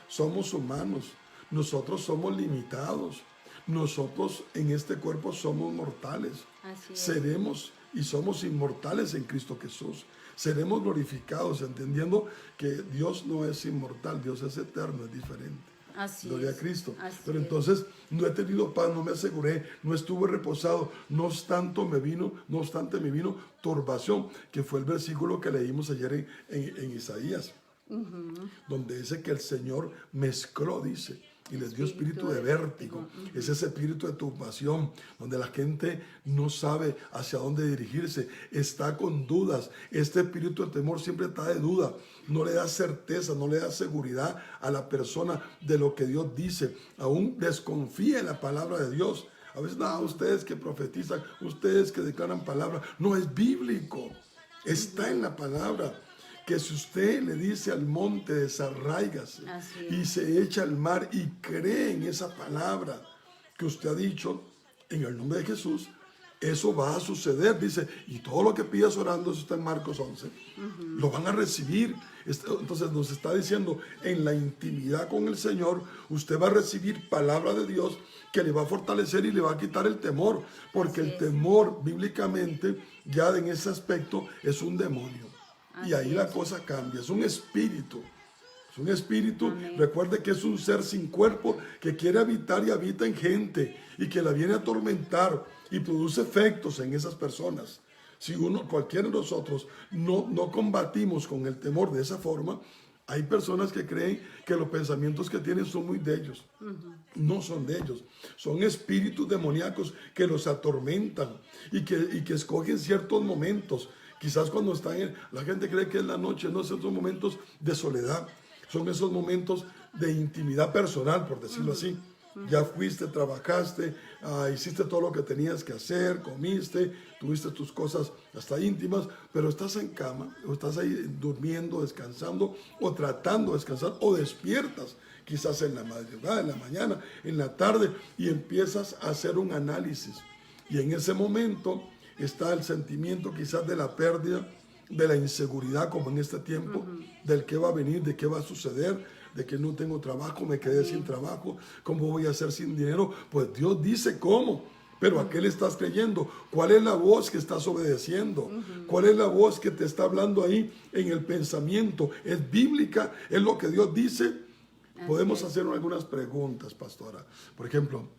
[SPEAKER 1] Somos humanos. nosotros somos limitados. Nosotros en este cuerpo somos mortales.
[SPEAKER 2] Así es.
[SPEAKER 1] Seremos y somos inmortales en Cristo Jesús. Seremos glorificados, entendiendo que Dios no es inmortal, Dios es eterno, es diferente.
[SPEAKER 2] Así
[SPEAKER 1] Gloria
[SPEAKER 2] es.
[SPEAKER 1] a Cristo.
[SPEAKER 2] Así
[SPEAKER 1] Pero
[SPEAKER 2] es.
[SPEAKER 1] entonces no he tenido paz, no me aseguré, no estuve reposado. No obstante me vino turbación, que fue el versículo que leímos ayer en Isaías, donde dice que el Señor mezcló, dice, y les dio espíritu de vértigo. Es ese espíritu de turbación, donde la gente no sabe hacia dónde dirigirse, está con dudas. Este espíritu de temor siempre está de duda, no le da certeza, no le da seguridad a la persona de lo que Dios dice. Aún desconfía en la palabra de Dios. A veces, no, ustedes que profetizan, ustedes que declaran palabra, no es bíblico, está en la palabra. Que si usted le dice al monte desarráigase y se echa al mar y cree en esa palabra que usted ha dicho en el nombre de Jesús, eso va a suceder, dice, y todo lo que pidas orando, eso está en Marcos 11, lo van a recibir. Entonces nos está diciendo, en la intimidad con el Señor, usted va a recibir palabra de Dios que le va a fortalecer y le va a quitar el temor, porque el temor bíblicamente, ya en ese aspecto, es un demonio. Y ahí la cosa cambia, es un espíritu. Es un espíritu, amén. Recuerde que es un ser sin cuerpo que quiere habitar y habita en gente y que la viene a atormentar y produce efectos en esas personas. Si cualquiera de nosotros no combatimos con el temor de esa forma, hay personas que creen que los pensamientos que tienen son muy de ellos. No son de ellos. Son espíritus demoníacos que los atormentan y que escogen ciertos momentos. Quizás cuando la gente cree que es la noche, no, son momentos de soledad, son esos momentos de intimidad personal, por decirlo así. Ya fuiste, trabajaste, hiciste todo lo que tenías que hacer, comiste, tuviste tus cosas hasta íntimas, pero estás en cama, o estás ahí durmiendo, descansando, o tratando de descansar, o despiertas, quizás en la madrugada, en la mañana, en la tarde, y empiezas a hacer un análisis. Y en ese momento está el sentimiento quizás de la pérdida, de la inseguridad, como en este tiempo, del qué va a venir, de qué va a suceder, de que no tengo trabajo, me quedé sin trabajo, cómo voy a hacer sin dinero. Pues Dios dice cómo, pero ¿a qué le estás creyendo? ¿Cuál es la voz que estás obedeciendo? ¿Cuál es la voz que te está hablando ahí en el pensamiento? ¿Es bíblica? ¿Es lo que Dios dice? Podemos hacer algunas preguntas, pastora. Por ejemplo,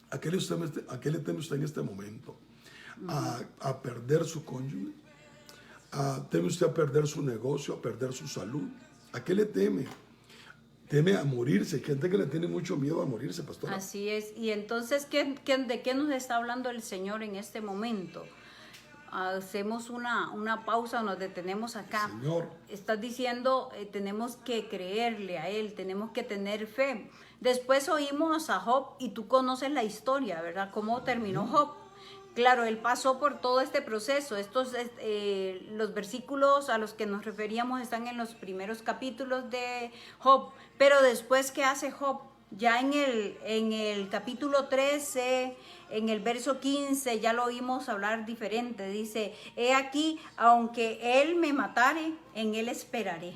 [SPEAKER 1] ¿a qué le teme usted en este momento? A perder su cónyuge, teme usted a perder su negocio, a perder su salud. ¿A qué le teme? Teme a morirse. Hay gente que le tiene mucho miedo a morirse, pastora.
[SPEAKER 2] Así es. Y entonces, ¿de qué nos está hablando el Señor en este momento? Hacemos una pausa, nos detenemos acá.
[SPEAKER 1] Señor,
[SPEAKER 2] estás diciendo, tenemos que creerle a Él, tenemos que tener fe. Después oímos a Job y tú conoces la historia, ¿verdad? ¿Cómo terminó Job? Claro, él pasó por todo este proceso. Los versículos a los que nos referíamos están en los primeros capítulos de Job. Pero después, ¿qué hace Job? Ya en el capítulo 13, en el verso 15, ya lo oímos hablar diferente. Dice, he aquí, aunque él me matare, en él esperaré.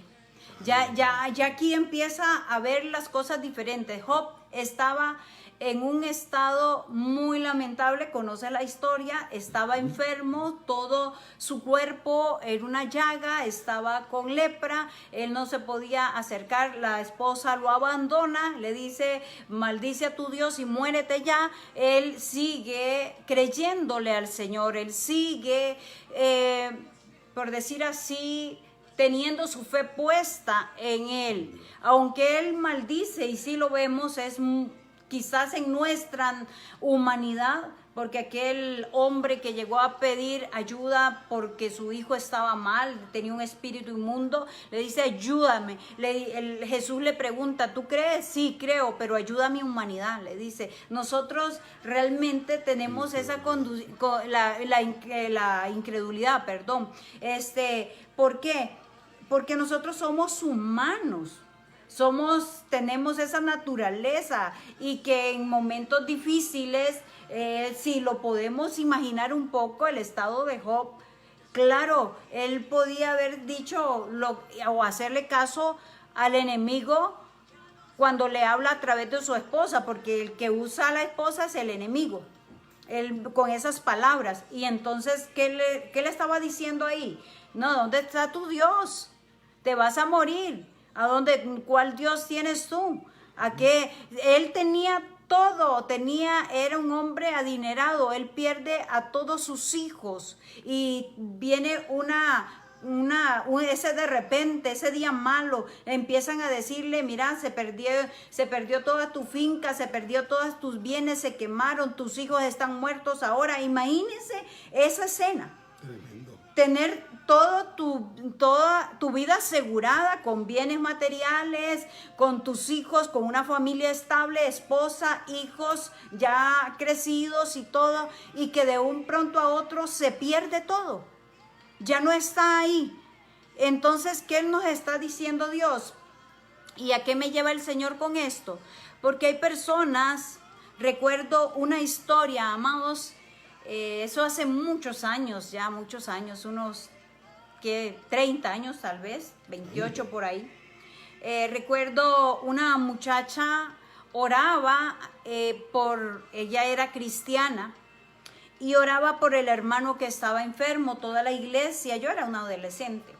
[SPEAKER 2] Ya aquí empieza a ver las cosas diferentes. Job estaba en un estado muy lamentable, conoce la historia, estaba enfermo, todo su cuerpo era una llaga, estaba con lepra, él no se podía acercar, la esposa lo abandona, le dice, maldice a tu Dios y muérete ya. Él sigue creyéndole al Señor, él sigue, por decir así, teniendo su fe puesta en Él. Aunque Él maldice, y sí lo vemos, es quizás en nuestra humanidad, porque aquel hombre que llegó a pedir ayuda porque su hijo estaba mal, tenía un espíritu inmundo, le dice, ayúdame. Jesús le pregunta, ¿tú crees? Sí, creo, pero ayuda a mi humanidad, le dice. Nosotros realmente tenemos esa la incredulidad, perdón. ¿Por qué? Porque nosotros somos humanos. Tenemos esa naturaleza, y que en momentos difíciles, si lo podemos imaginar un poco, el estado de Job, claro, él podía haber dicho o hacerle caso al enemigo cuando le habla a través de su esposa, porque el que usa a la esposa es el enemigo. Él, con esas palabras. Y entonces, ¿qué le estaba diciendo ahí? No, ¿dónde está tu Dios? Te vas a morir. ¿Cuál Dios tienes tú? ¿A qué? Él tenía todo, era un hombre adinerado, él pierde a todos sus hijos y viene ese de repente, ese día malo, empiezan a decirle, mira, se perdió toda tu finca, se perdió todos tus bienes, se quemaron, tus hijos están muertos ahora. Imagínense esa escena.
[SPEAKER 1] Tremendo.
[SPEAKER 2] Tener toda tu vida asegurada con bienes materiales, con tus hijos, con una familia estable, esposa, hijos ya crecidos y todo, y que de un pronto a otro se pierde todo. Ya no está ahí. Entonces, ¿qué nos está diciendo Dios? ¿Y a qué me lleva el Señor con esto? Porque hay personas, recuerdo una historia, amados, eso hace muchos años, unos 30 años tal vez, 28 por ahí. Recuerdo una muchacha oraba, ella era cristiana, y oraba por el hermano que estaba enfermo, toda la iglesia. Yo era una adolescente.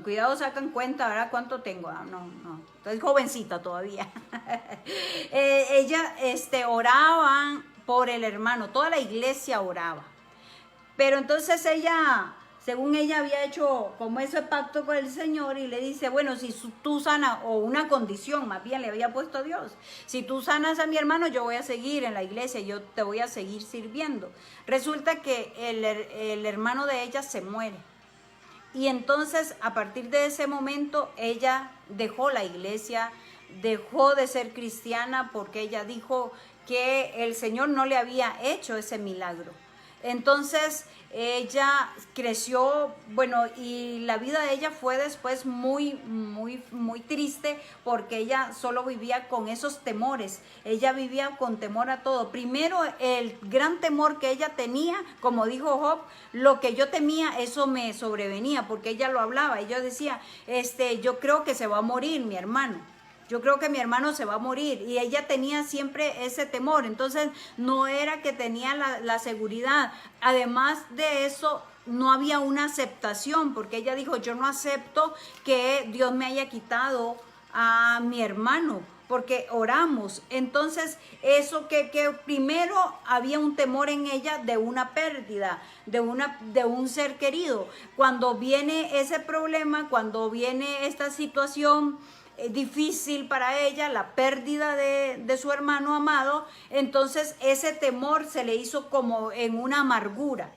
[SPEAKER 2] Cuidado, sacan cuenta, ¿verdad? ¿Cuánto tengo? No. Estoy jovencita todavía. Ella oraba por el hermano, toda la iglesia oraba. Pero entonces ella, según ella había hecho como ese pacto con el Señor, y le dice, bueno, si tú sanas, o una condición más bien le había puesto a Dios, si tú sanas a mi hermano, yo voy a seguir en la iglesia, yo te voy a seguir sirviendo. Resulta que el hermano de ella se muere. Y entonces, a partir de ese momento, ella dejó la iglesia, dejó de ser cristiana, porque ella dijo que el Señor no le había hecho ese milagro. Entonces ella creció, bueno, y la vida de ella fue después muy triste, porque ella solo vivía con esos temores. Ella vivía con temor a todo. Primero, el gran temor que ella tenía, como dijo Job, lo que yo temía, eso me sobrevenía, porque ella lo hablaba. Ella decía, yo creo que se va a morir mi hermano. Yo creo que mi hermano se va a morir, y ella tenía siempre ese temor. Entonces no era que tenía la seguridad. Además de eso, no había una aceptación, porque ella dijo, yo no acepto que Dios me haya quitado a mi hermano, porque oramos. Entonces eso que primero había un temor en ella de una pérdida, de un ser querido. Cuando viene ese problema, cuando viene esta situación difícil para ella, la pérdida de su hermano amado, entonces ese temor se le hizo como en una amargura.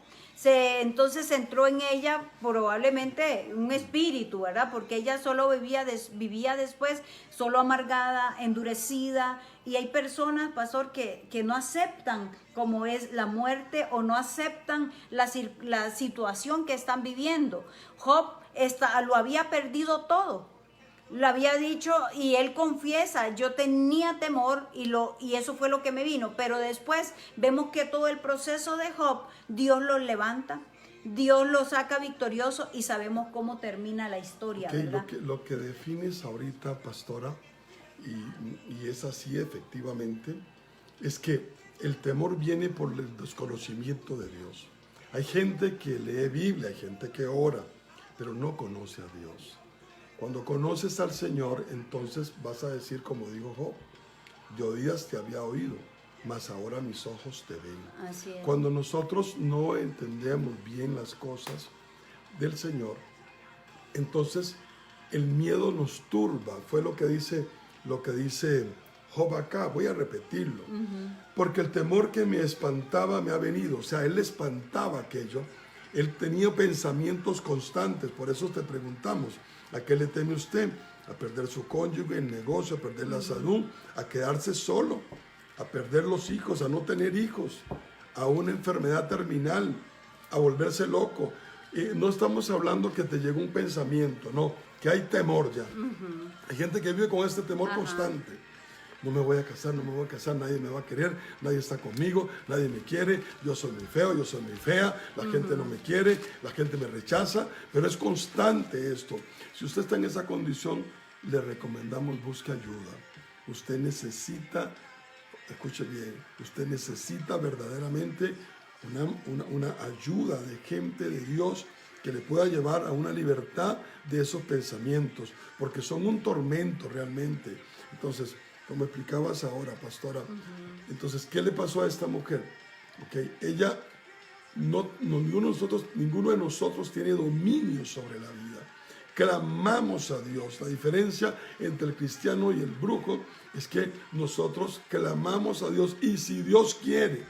[SPEAKER 2] Entonces entró en ella probablemente un espíritu, ¿verdad? Porque ella solo vivía después solo amargada, endurecida. Y hay personas, pastor, que no aceptan como es la muerte, o no aceptan la situación que están viviendo. Job lo había perdido todo. Lo había dicho, y él confiesa, yo tenía temor, y eso fue lo que me vino. Pero después vemos que todo el proceso de Job, Dios lo levanta, Dios lo saca victorioso, y sabemos cómo termina la historia, ¿verdad?
[SPEAKER 1] Lo que defines ahorita, pastora, y es así efectivamente, es que el temor viene por el desconocimiento de Dios. Hay gente que lee Biblia, hay gente que ora, pero no conoce a Dios. Cuando conoces al Señor, entonces vas a decir, como dijo Job, de oídas te había oído, mas ahora mis ojos te ven.
[SPEAKER 2] Así es.
[SPEAKER 1] Cuando nosotros no entendemos bien las cosas del Señor, entonces el miedo nos turba. Fue lo que dice Job acá, voy a repetirlo. Porque el temor que me espantaba me ha venido. O sea, él le espantaba aquello. Él tenía pensamientos constantes. Por eso te preguntamos, ¿a qué le teme usted? A perder su cónyuge, el negocio, a perder la salud, a quedarse solo, a perder los hijos, a no tener hijos, a una enfermedad terminal, a volverse loco. No estamos hablando que te llegó un pensamiento, no, que hay temor ya. Hay gente que vive con este temor constante. No me voy a casar, nadie me va a querer, nadie está conmigo, nadie me quiere, yo soy muy feo, yo soy muy fea, la gente no me quiere, la gente me rechaza, pero es constante esto. Si usted está en esa condición, le recomendamos busque ayuda. usted necesita, escuche bien, usted necesita verdaderamente una ayuda de gente de Dios que le pueda llevar a una libertad de esos pensamientos, porque son un tormento realmente. Entonces, como explicabas ahora, pastora, entonces, ¿qué le pasó a esta mujer? Okay, ella, ninguno de nosotros tiene dominio sobre la vida. Clamamos a Dios. La diferencia entre el cristiano y el brujo es que nosotros clamamos a Dios, y si Dios quiere,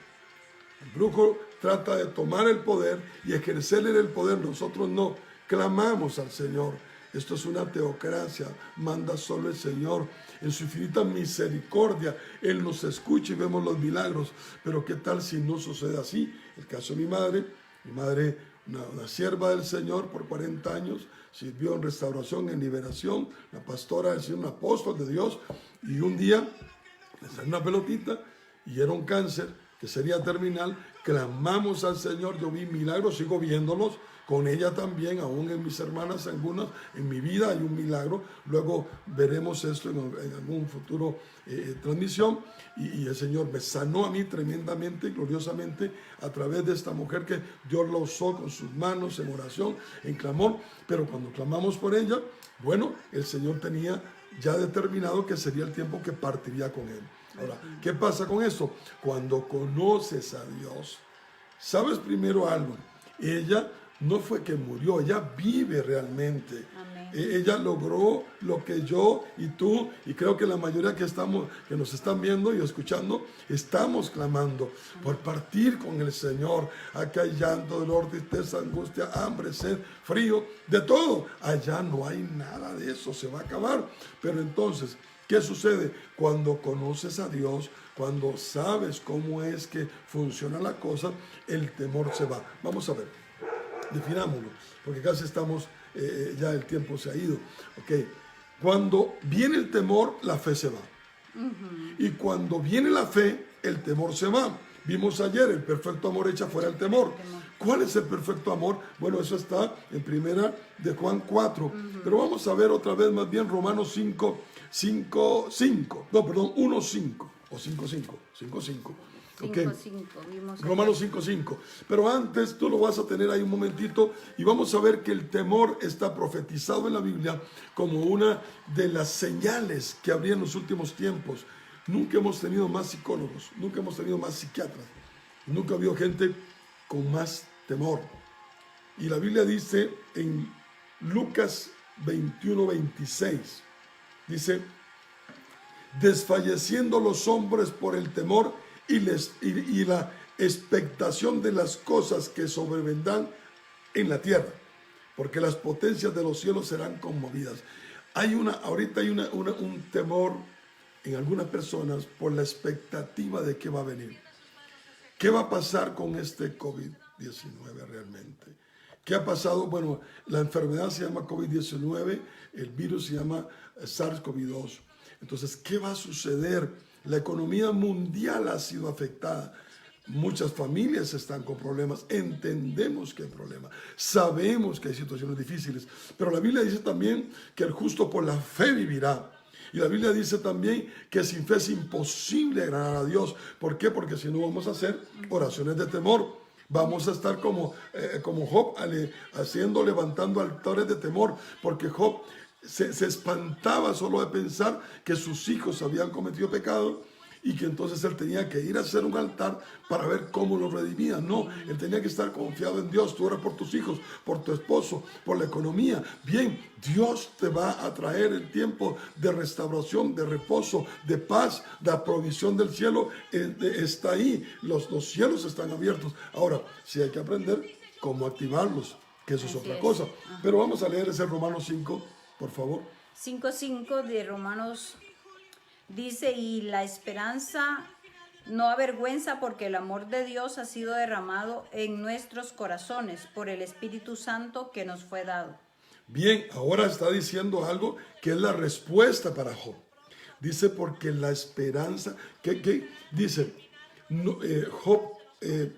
[SPEAKER 1] el brujo trata de tomar el poder y ejercerle el poder, nosotros no, clamamos al Señor. Esto es una teocracia, manda solo el Señor. En su infinita misericordia, Él nos escucha y vemos los milagros. Pero ¿qué tal si no sucede así? El caso de mi madre, una sierva del Señor por 40 años, sirvió en restauración, en liberación, la pastora del Señor, un apóstol de Dios, y un día le salió una pelotita y era un cáncer que sería terminal. Clamamos al Señor, yo vi milagros, sigo viéndolos, con ella también, aún en mis hermanas algunas, en mi vida hay un milagro. Luego veremos esto en algún futuro transmisión, y el Señor me sanó a mí tremendamente, gloriosamente, a través de esta mujer que Dios la usó con sus manos en oración, en clamor. Pero cuando clamamos por ella, bueno, el Señor tenía ya determinado que sería el tiempo que partiría con él. Ahora, ¿qué pasa con esto? Cuando conoces a Dios, sabes primero algo, ella no fue que murió, ella vive realmente.
[SPEAKER 2] Amén.
[SPEAKER 1] Ella logró lo que yo y tú, y creo que la mayoría que nos están viendo y escuchando, estamos clamando por partir con el Señor. Acá hay llanto, dolor, tristeza, angustia, hambre, sed, frío, de todo. Allá no hay nada de eso, se va a acabar. Pero entonces, ¿qué sucede? Cuando conoces a Dios, cuando sabes cómo es que funciona la cosa, el temor se va. Vamos a ver. Definámoslo, porque casi estamos, ya el tiempo se ha ido. Okay. Cuando viene el temor, la fe se va. Y cuando viene la fe, el temor se va. Vimos ayer, el perfecto amor echa fuera el temor. ¿Cuál es el perfecto amor? Bueno, eso está en primera de Juan 4. Pero vamos a ver otra vez más bien Romanos 1:5 o 5:5. Okay.
[SPEAKER 2] 5:5,
[SPEAKER 1] Romanos 5:5. Pero antes tú lo vas a tener ahí un momentito y vamos a ver que el temor está profetizado en la Biblia como una de las señales que habría en los últimos tiempos. Nunca hemos tenido más psicólogos, nunca hemos tenido más psiquiatras, nunca ha habido gente con más temor. Y la Biblia dice en Lucas 21:26, dice: desfalleciendo los hombres por el temor y la expectación de las cosas que sobrevendrán en la tierra, porque las potencias de los cielos serán conmovidas. Ahorita hay un temor en algunas personas por la expectativa de qué va a venir. ¿Qué va a pasar con este COVID-19 realmente? ¿Qué ha pasado? Bueno, la enfermedad se llama COVID-19, el virus se llama SARS-CoV-2. Entonces, ¿qué va a suceder? La economía mundial ha sido afectada. Muchas familias están con problemas. Entendemos que hay problemas. Sabemos que hay situaciones difíciles. Pero la Biblia dice también que el justo por la fe vivirá. Y la Biblia dice también que sin fe es imposible agradar a Dios. ¿Por qué? Porque si no vamos a hacer oraciones de temor. Vamos a estar como Job, levantando altares de temor. Porque Job se espantaba solo de pensar que sus hijos habían cometido pecado y que entonces él tenía que ir a hacer un altar para ver cómo lo redimía. No, él tenía que estar confiado en Dios. Tú oras por tus hijos, por tu esposo, por la economía. Bien, Dios te va a traer el tiempo de restauración, de reposo, de paz, de provisión del cielo. Está ahí, los cielos están abiertos. Ahora, sí hay que aprender cómo activarlos, que eso es otra cosa. Pero vamos a leer ese Romanos 5, por favor.
[SPEAKER 2] 5:5 de Romanos dice: y la esperanza no avergüenza, porque el amor de Dios ha sido derramado en nuestros corazones por el Espíritu Santo que nos fue dado.
[SPEAKER 1] Bien, ahora está diciendo algo que es la respuesta para Job. Dice: porque la esperanza, ¿qué dice? No, Job,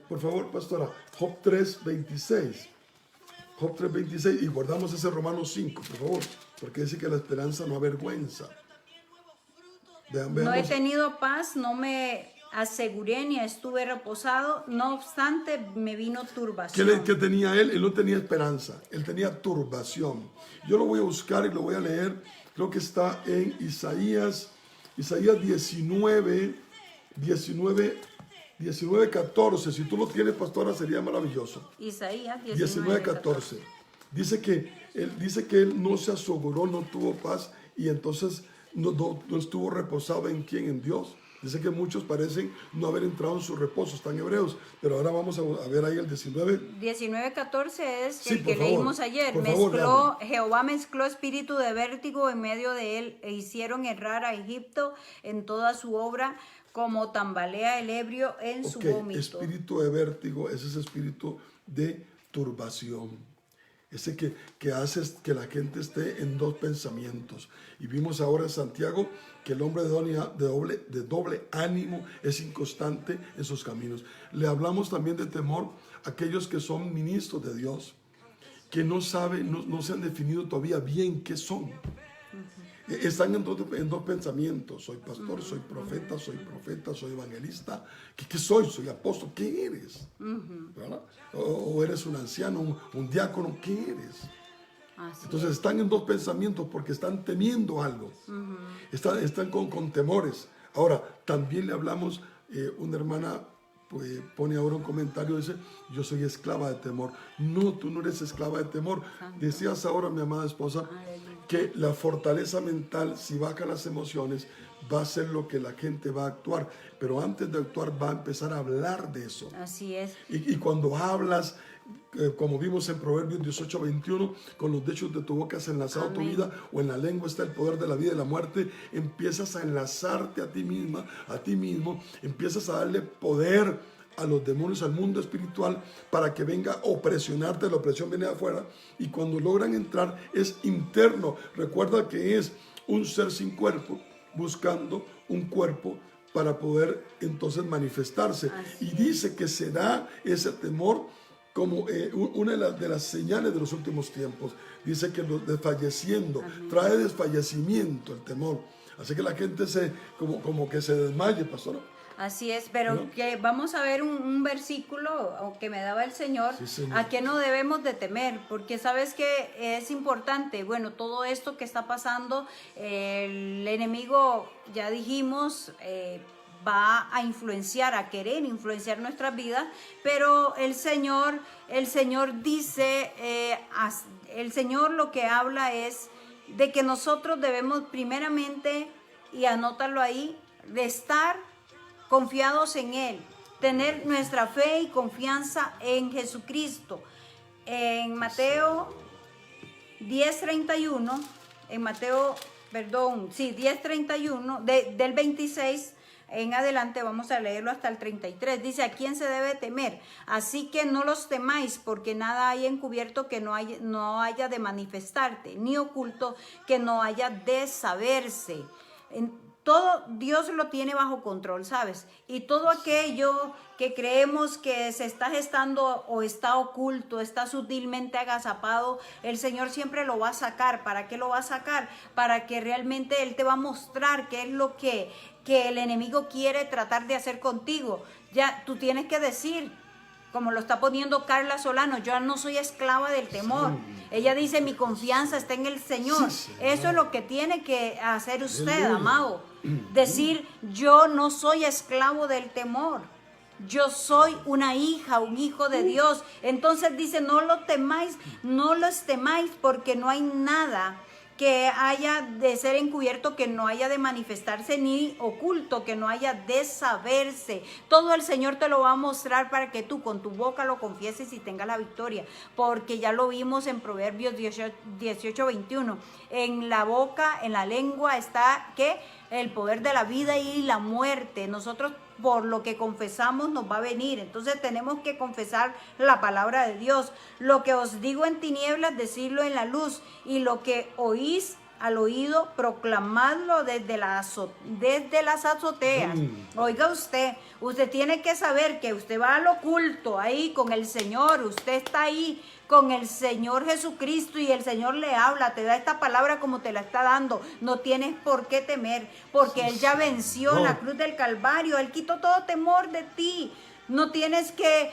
[SPEAKER 1] por favor, pastora, Job 3:26. Job 3:26, y guardamos ese Romanos 5, por favor, porque dice que la esperanza no avergüenza.
[SPEAKER 2] No he tenido paz, no me aseguré ni estuve reposado, no obstante me vino turbación.
[SPEAKER 1] ¿Qué tenía él? Él no tenía esperanza, él tenía turbación. Yo lo voy a buscar y lo voy a leer, creo que está en Isaías 19, 14. Si tú lo tienes, pastora, sería maravilloso.
[SPEAKER 2] Isaías
[SPEAKER 1] 19, 14. Dice que él no se aseguró, no tuvo paz y entonces no estuvo reposado en quién, en Dios. Dice que muchos parecen no haber entrado en su reposo, están hebreos, pero ahora vamos a ver ahí el 19.
[SPEAKER 2] 19:14 es
[SPEAKER 1] Sí,
[SPEAKER 2] el que
[SPEAKER 1] por favor,
[SPEAKER 2] leímos ayer.
[SPEAKER 1] por favor,
[SPEAKER 2] Jehová mezcló espíritu de vértigo en medio de él e hicieron errar a Egipto en toda su obra, como tambalea el ebrio en su vómito.
[SPEAKER 1] Espíritu de vértigo es ese espíritu de turbación. Ese que hace que la gente esté en dos pensamientos. Y vimos ahora en Santiago que el hombre de doble ánimo es inconstante en sus caminos. Le hablamos también de temor a aquellos que son ministros de Dios, que no saben, no se han definido todavía bien qué son. Están en dos pensamientos. Soy pastor, soy profeta, soy evangelista. ¿Qué soy? Soy apóstol. ¿Qué eres? ¿Verdad? O eres un anciano, un diácono. ¿Qué eres? Entonces están en dos pensamientos porque están temiendo algo. Están con temores. Ahora, también le hablamos, una hermana pues, pone ahora un comentario, dice, yo soy esclava de temor. No, tú no eres esclava de temor. Decías ahora, mi amada esposa, que la fortaleza mental, si baja las emociones, va a ser lo que la gente va a actuar. Pero antes de actuar va a empezar a hablar de eso.
[SPEAKER 2] Así es.
[SPEAKER 1] Y cuando hablas, como vimos en Proverbios 18:21, con los dichos de tu boca has enlazado tu vida, o en la lengua está el poder de la vida y la muerte, empiezas a enlazarte a ti misma, a ti mismo, empiezas a darle poder a los demonios, al mundo espiritual, para que venga a opresionarte. La opresión viene de afuera, y cuando logran entrar es interno. Recuerda que es un ser sin cuerpo buscando un cuerpo para poder entonces manifestarse. Y dice que se da ese temor como una de las señales de los últimos tiempos. Dice que desfalleciendo, trae desfallecimiento el temor. Así que la gente como que se desmaye, pastora.
[SPEAKER 2] Así es, pero que vamos a ver un versículo que me daba el Señor, a que no debemos de temer, porque sabes que es importante, bueno, todo esto que está pasando, el enemigo, ya dijimos, va a influenciar, a querer influenciar nuestras vidas, pero el Señor dice, el Señor lo que habla es de que nosotros debemos primeramente, y anótalo ahí, de estar confiados en Él, tener nuestra fe y confianza en Jesucristo. En Mateo 10:31, 10:31, del 26 en adelante, vamos a leerlo hasta el 33, dice, ¿a quién se debe temer? Así que no los temáis, porque nada hay encubierto que no haya de manifestarte, ni oculto que no haya de saberse. Todo Dios lo tiene bajo control, ¿sabes? Y todo aquello que creemos que se está gestando o está oculto, está sutilmente agazapado, el Señor siempre lo va a sacar. ¿Para qué lo va a sacar? Para que realmente Él te va a mostrar qué es lo que el enemigo quiere tratar de hacer contigo. Ya tú tienes que decir, como lo está poniendo Carla Solano, yo no soy esclava del temor. Ella dice, mi confianza está en el Señor. Eso es lo que tiene que hacer usted, amado. Decir, yo no soy esclavo del temor. Yo soy una hija, un hijo de Dios. Entonces dice, no lo temáis, no los temáis, porque no hay nada que haya de ser encubierto, que no haya de manifestarse, ni oculto, que no haya de saberse. Todo el Señor te lo va a mostrar para que tú con tu boca lo confieses y tengas la victoria, porque ya lo vimos en Proverbios 18:21. En la boca, en la lengua está, ¿qué? El poder de la vida y la muerte. Nosotros por lo que confesamos nos va a venir. Entonces tenemos que confesar la palabra de Dios. Lo que os digo en tinieblas, decirlo en la luz. Y lo que oís al oído, proclamadlo desde las azoteas. Oiga usted tiene que saber que usted va al oculto ahí con el Señor. Usted está ahí con el Señor Jesucristo y el Señor le habla, te da esta palabra como te la está dando, no tienes por qué temer, porque Él ya venció en la cruz del Calvario, Él quitó todo temor de ti. No tienes que,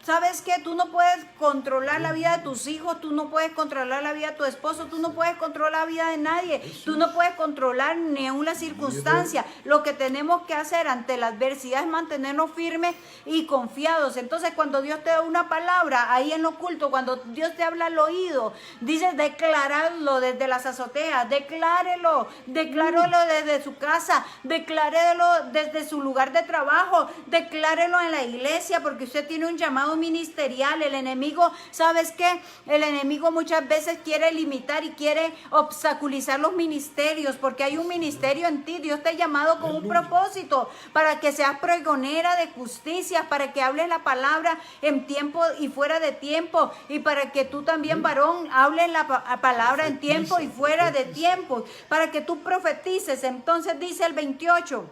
[SPEAKER 2] ¿sabes qué? Tú no puedes controlar la vida de tus hijos, tú no puedes controlar la vida de tu esposo, tú no puedes controlar la vida de nadie, tú no puedes controlar ni una circunstancia. Lo que tenemos que hacer ante la adversidad es mantenernos firmes y confiados. Entonces, cuando Dios te da una palabra ahí en lo oculto, cuando Dios te habla al oído, dice declararlo desde las azoteas, declárelo desde su casa, declárelo desde su lugar de trabajo, declárelo en la iglesia, porque usted tiene un llamado ministerial. El enemigo, ¿sabes qué? El enemigo muchas veces quiere limitar y quiere obstaculizar los ministerios, porque hay un ministerio en ti. Dios te ha llamado con un propósito, para que seas pregonera de justicia, para que hables la palabra en tiempo y fuera de tiempo, y para que tú también, varón, hables la palabra en tiempo y fuera de tiempo, para que tú profetices. Entonces dice el 28,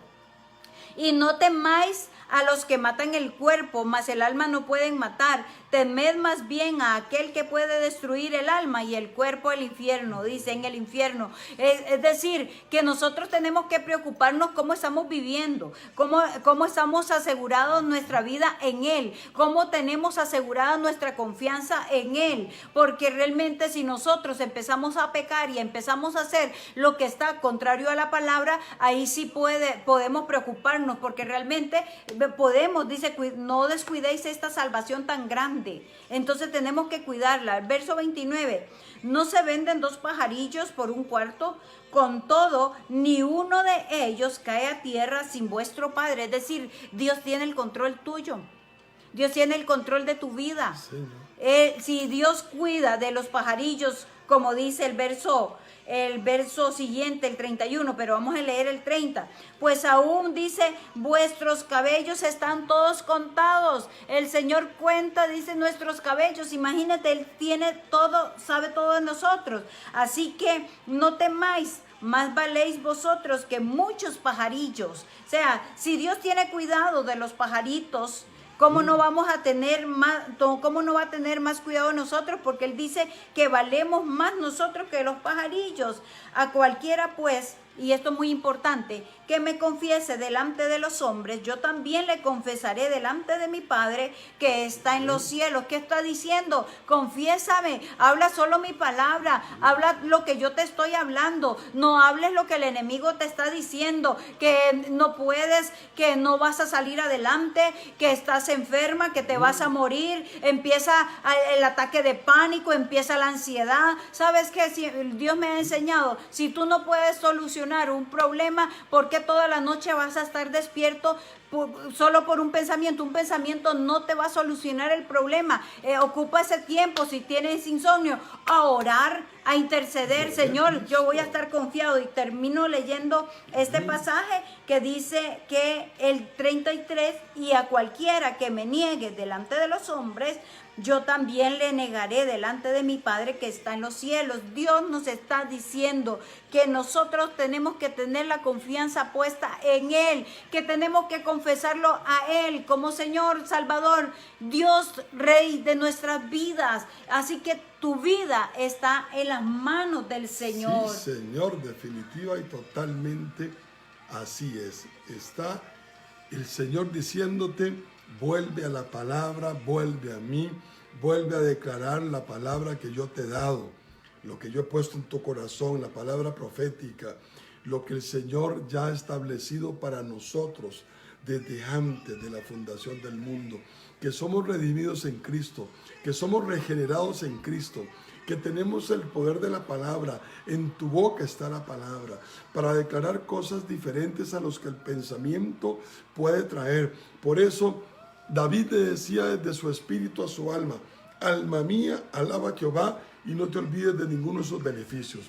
[SPEAKER 2] y no temáis a los que matan el cuerpo, mas el alma no pueden matar. Temed más bien a aquel que puede destruir el alma y el cuerpo el infierno, dice, en el infierno. Es decir, que nosotros tenemos que preocuparnos cómo estamos viviendo, cómo estamos asegurados nuestra vida en Él, cómo tenemos asegurada nuestra confianza en Él, porque realmente si nosotros empezamos a pecar y empezamos a hacer lo que está contrario a la palabra, ahí sí podemos preocuparnos, porque realmente podemos, dice, no descuidéis esta salvación tan grande. Entonces tenemos que cuidarla. El verso 29, no se venden 2 pajarillos por un cuarto, con todo, ni uno de ellos cae a tierra sin vuestro Padre. Es decir, Dios tiene el control tuyo. Dios tiene el control de tu vida. Sí. Si Dios cuida de los pajarillos, como dice el verso siguiente, el 31, pero vamos a leer el 30. Pues aún dice, vuestros cabellos están todos contados. El Señor cuenta, dice, nuestros cabellos. Imagínate, Él tiene todo, sabe todo de nosotros. Así que no temáis, más valéis vosotros que muchos pajarillos. O sea, si Dios tiene cuidado de los pajaritos, ¿cómo no vamos a tener más, cómo no va a tener más cuidado de nosotros? Porque Él dice que valemos más nosotros que los pajarillos. A cualquiera, pues, y esto es muy importante, que me confiese delante de los hombres, yo también le confesaré delante de mi Padre que está en los cielos. ¿Qué está diciendo? Confiésame, habla solo mi palabra, habla lo que yo te estoy hablando, no hables lo que el enemigo te está diciendo, que no puedes, que no vas a salir adelante, que estás enferma, que te vas a morir. Empieza el ataque de pánico, empieza la ansiedad. ¿Sabes qué? Si Dios me ha enseñado, si tú no puedes solucionar un problema, ¿por qué toda la noche vas a estar despierto solo por un pensamiento? Un pensamiento no te va a solucionar el problema. Ocupa ese tiempo, si tienes insomnio, a orar, a interceder. Señor, yo voy a estar confiado. Y termino leyendo este pasaje que dice que el 33, y a cualquiera que me niegue delante de los hombres, yo también le negaré delante de mi Padre que está en los cielos. Dios nos está diciendo que nosotros tenemos que tener la confianza puesta en Él, que tenemos que confesarlo a Él como Señor, Salvador, Dios, Rey de nuestras vidas. Así que tu vida está en las manos del Señor.
[SPEAKER 1] Sí, Señor, definitiva y totalmente así es. Está el Señor diciéndote, vuelve a la palabra, vuelve a mí, vuelve a declarar la palabra que yo te he dado, lo que yo he puesto en tu corazón, la palabra profética, lo que el Señor ya ha establecido para nosotros desde antes de la fundación del mundo, que somos redimidos en Cristo, que somos regenerados en Cristo, que tenemos el poder de la palabra. En tu boca está la palabra para declarar cosas diferentes a los que el pensamiento puede traer. Por eso David le decía desde su espíritu a su alma, alma mía, alaba a Jehová y no te olvides de ninguno de sus beneficios.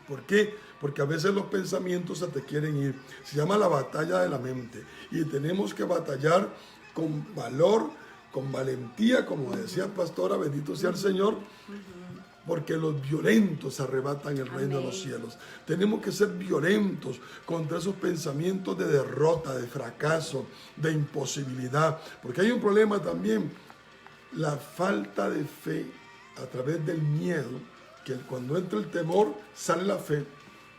[SPEAKER 1] ¿Por qué? Porque a veces los pensamientos se te quieren ir. Se llama la batalla de la mente y tenemos que batallar con valor, con valentía, como decía pastora, bendito sea el Señor, porque los violentos arrebatan el reino de los cielos. Tenemos que ser violentos contra esos pensamientos de derrota, de fracaso, de imposibilidad, porque hay un problema también, la falta de fe a través del miedo, que cuando entra el temor sale la fe,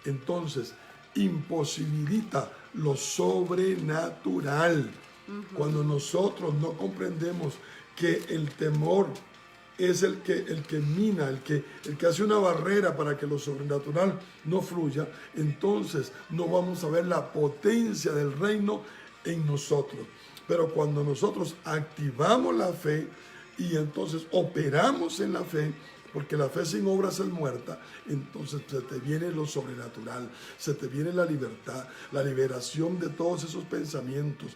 [SPEAKER 1] entonces imposibilita lo sobrenatural. Cuando nosotros no comprendemos que el temor es el que mina, el que hace una barrera para que lo sobrenatural no fluya, entonces no vamos a ver la potencia del reino en nosotros. Pero cuando nosotros activamos la fe y entonces operamos en la fe, porque la fe sin obras es muerta, entonces se te viene lo sobrenatural, se te viene la libertad, la liberación de todos esos pensamientos.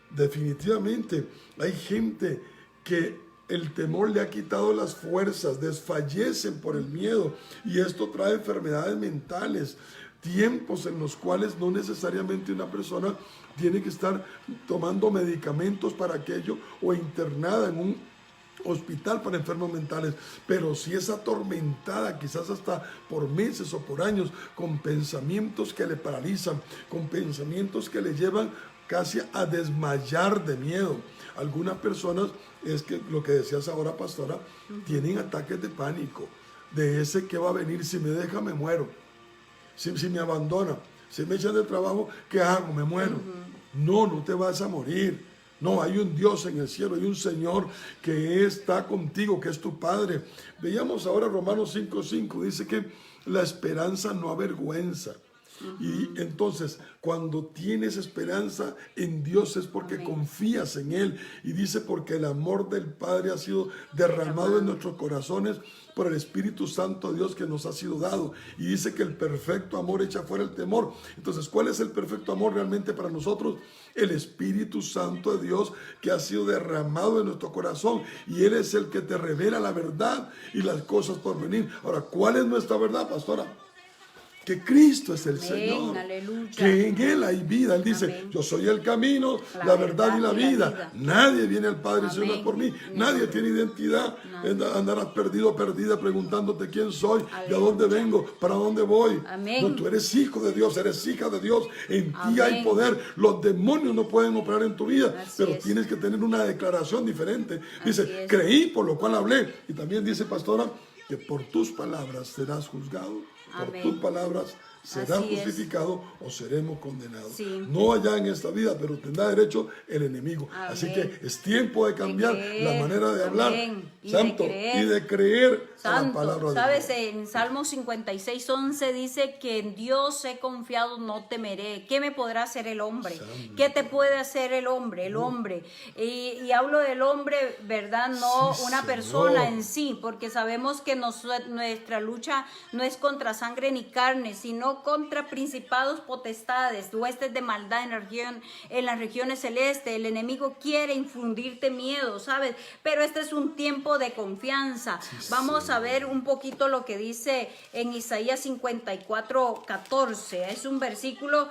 [SPEAKER 1] Definitivamente hay gente que el temor le ha quitado las fuerzas, desfallecen por el miedo, y esto trae enfermedades mentales, tiempos en los cuales no necesariamente una persona tiene que estar tomando medicamentos para aquello o internada en un hospital para enfermos mentales, pero si es atormentada quizás hasta por meses o por años con pensamientos que le paralizan, con pensamientos que le llevan casi a desmayar de miedo. Algunas personas, es que lo que decías ahora, pastora, tienen ataques de pánico, de ese que va a venir, si me deja me muero, si me abandona, si me echan de trabajo, ¿qué hago? Me muero. No te vas a morir. No, hay un Dios en el cielo, hay un Señor que está contigo, que es tu Padre. Veíamos ahora Romanos 5:5, dice que la esperanza no avergüenza. Y entonces, cuando tienes esperanza en Dios es porque confías en Él. Y dice, porque el amor del Padre ha sido derramado en nuestros corazones por el Espíritu Santo de Dios que nos ha sido dado. Y dice que el perfecto amor echa fuera el temor. Entonces, ¿cuál es el perfecto amor realmente para nosotros? El Espíritu Santo de Dios que ha sido derramado en nuestro corazón. Y Él es el que te revela la verdad y las cosas por venir. Ahora, ¿cuál es nuestra verdad, pastora? Que Cristo es el Señor,
[SPEAKER 2] aleluya.
[SPEAKER 1] Que en Él hay vida. Él dice,
[SPEAKER 2] Amén.
[SPEAKER 1] Yo soy el camino, la verdad y la vida. Nadie viene al Padre si no es por mí. Nadie tiene identidad. Andarás perdido, perdida, preguntándote quién soy, de dónde vengo, para dónde voy.
[SPEAKER 2] Amén.
[SPEAKER 1] No, tú eres hijo de Dios, eres hija de Dios. En ti hay poder. Los demonios no pueden operar en tu vida, pero tienes que tener una declaración diferente. Dice, creí, por lo cual hablé. Y también dice, pastora, que por tus palabras serás juzgado. Por tus palabras serás justificado o seremos condenados. Sí. No allá en esta vida, pero tendrá derecho el enemigo. Así que es tiempo de cambiar la manera de hablar, santo, y de creer a la palabra de Dios.
[SPEAKER 2] ¿Sabes? En Salmo 56:11 dice que en Dios he confiado, no temeré. ¿Qué me podrá hacer el hombre? Santo. ¿Qué te puede hacer el hombre? El hombre. Y hablo del hombre, ¿verdad? No una persona en sí, porque sabemos que nuestra lucha no es contra sangre ni carne, sino contra principados, potestades, huestes de maldad en las regiones celestes. El enemigo quiere infundirte miedo, ¿sabes? Pero este es un tiempo de confianza. Vamos a ver un poquito lo que dice en Isaías 54:14. Es un versículo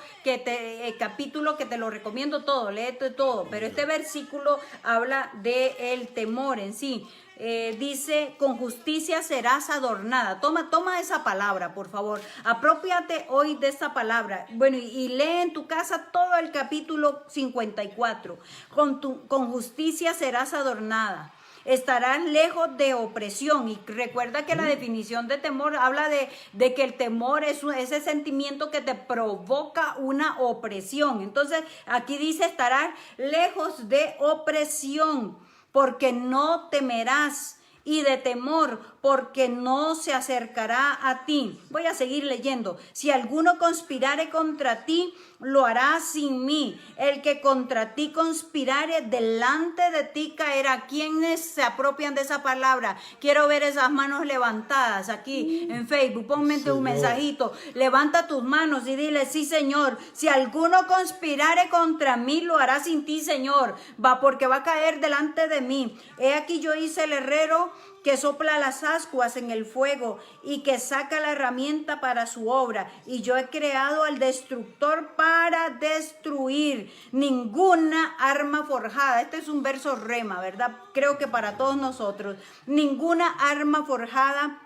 [SPEAKER 2] capítulo que te lo recomiendo todo, léete todo, pero este versículo habla de el temor en sí. Dice, con justicia serás adornada. Toma esa palabra, por favor. Apropiate hoy de esa palabra. Bueno, y lee en tu casa todo el capítulo 54. Con justicia serás adornada. Estarás lejos de opresión. Y recuerda que la definición de temor habla de que el temor es ese sentimiento que te provoca una opresión. Entonces, aquí dice, estarás lejos de opresión, porque no temerás, y de temor, porque no se acercará a ti. Voy a seguir leyendo. Si alguno conspirare contra ti, lo hará sin mí. El que contra ti conspirare, delante de ti caerá. ¿Quiénes se apropian de esa palabra? Quiero ver esas manos levantadas aquí en Facebook. Ponme un mensajito. Levanta tus manos y dile, sí, Señor. Si alguno conspirare contra mí, lo hará sin ti, Señor. Porque va a caer delante de mí. He aquí yo hice el herrero que sopla las ascuas en el fuego y que saca la herramienta para su obra. Y yo he creado al destructor para destruir. Ninguna arma forjada. Este es un verso rema, ¿verdad? Creo que para todos nosotros. Ninguna arma forjada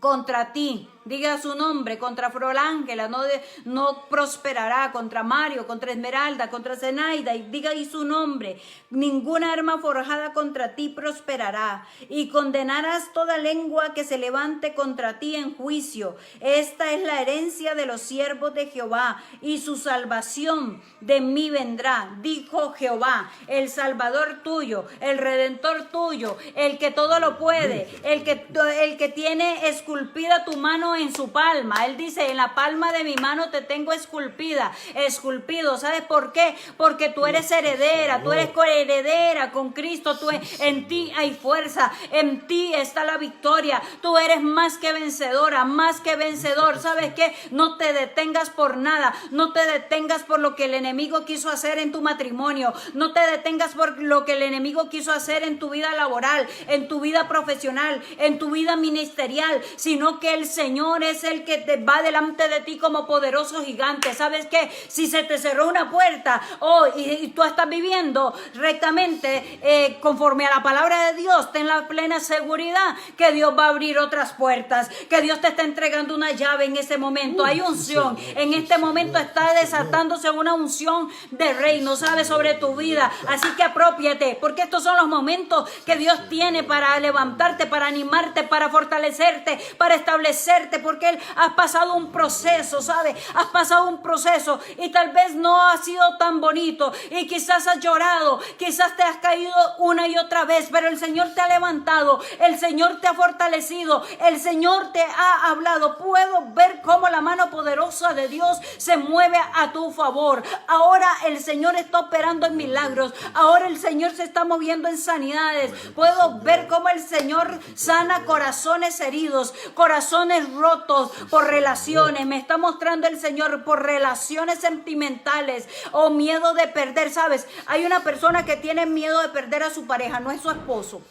[SPEAKER 2] contra ti. Diga su nombre, contra Flor Ángela, no prosperará, contra Mario, contra Esmeralda, contra Zenaida, y diga ahí su nombre. Ninguna arma forjada contra ti prosperará, y condenarás toda lengua que se levante contra ti en juicio. Esta es la herencia de los siervos de Jehová, y su salvación de mí vendrá, dijo Jehová, el Salvador tuyo, el Redentor tuyo, el que todo lo puede, el que tiene esculpida tu mano en su palma. Él dice, en la palma de mi mano te tengo esculpido. ¿Sabes por qué? Porque tú eres heredera, tú eres coheredera con Cristo. En ti hay fuerza, en ti está la victoria. Tú eres más que vencedora, más que vencedor. ¿Sabes qué? No te detengas por nada, no te detengas por lo que el enemigo quiso hacer en tu matrimonio, no te detengas por lo que el enemigo quiso hacer en tu vida laboral, en tu vida profesional, en tu vida ministerial, sino que el Señor es el que te va delante de ti como poderoso gigante. ¿Sabes qué? Si se te cerró una puerta y tú estás viviendo rectamente conforme a la palabra de Dios, ten la plena seguridad que Dios va a abrir otras puertas, que Dios te está entregando una llave en ese momento. Hay unción. En este momento está desatándose una unción de reino, ¿sabes? Sobre tu vida. Así que apropiate, porque estos son los momentos que Dios tiene para levantarte, para animarte, para fortalecerte, para establecerte, porque has pasado un proceso, ¿sabes? Has pasado un proceso y tal vez no ha sido tan bonito y quizás has llorado, quizás te has caído una y otra vez, pero el Señor te ha levantado, el Señor te ha fortalecido, el Señor te ha hablado. Puedo ver cómo la mano poderosa de Dios se mueve a tu favor. Ahora el Señor está operando en milagros, ahora el Señor se está moviendo en sanidades. Puedo ver cómo el Señor sana corazones heridos, corazones rotos por relaciones. Me está mostrando el Señor por relaciones sentimentales o miedo de perder. ¿Sabes? Hay una persona que tiene miedo de perder a su pareja, no es su esposo,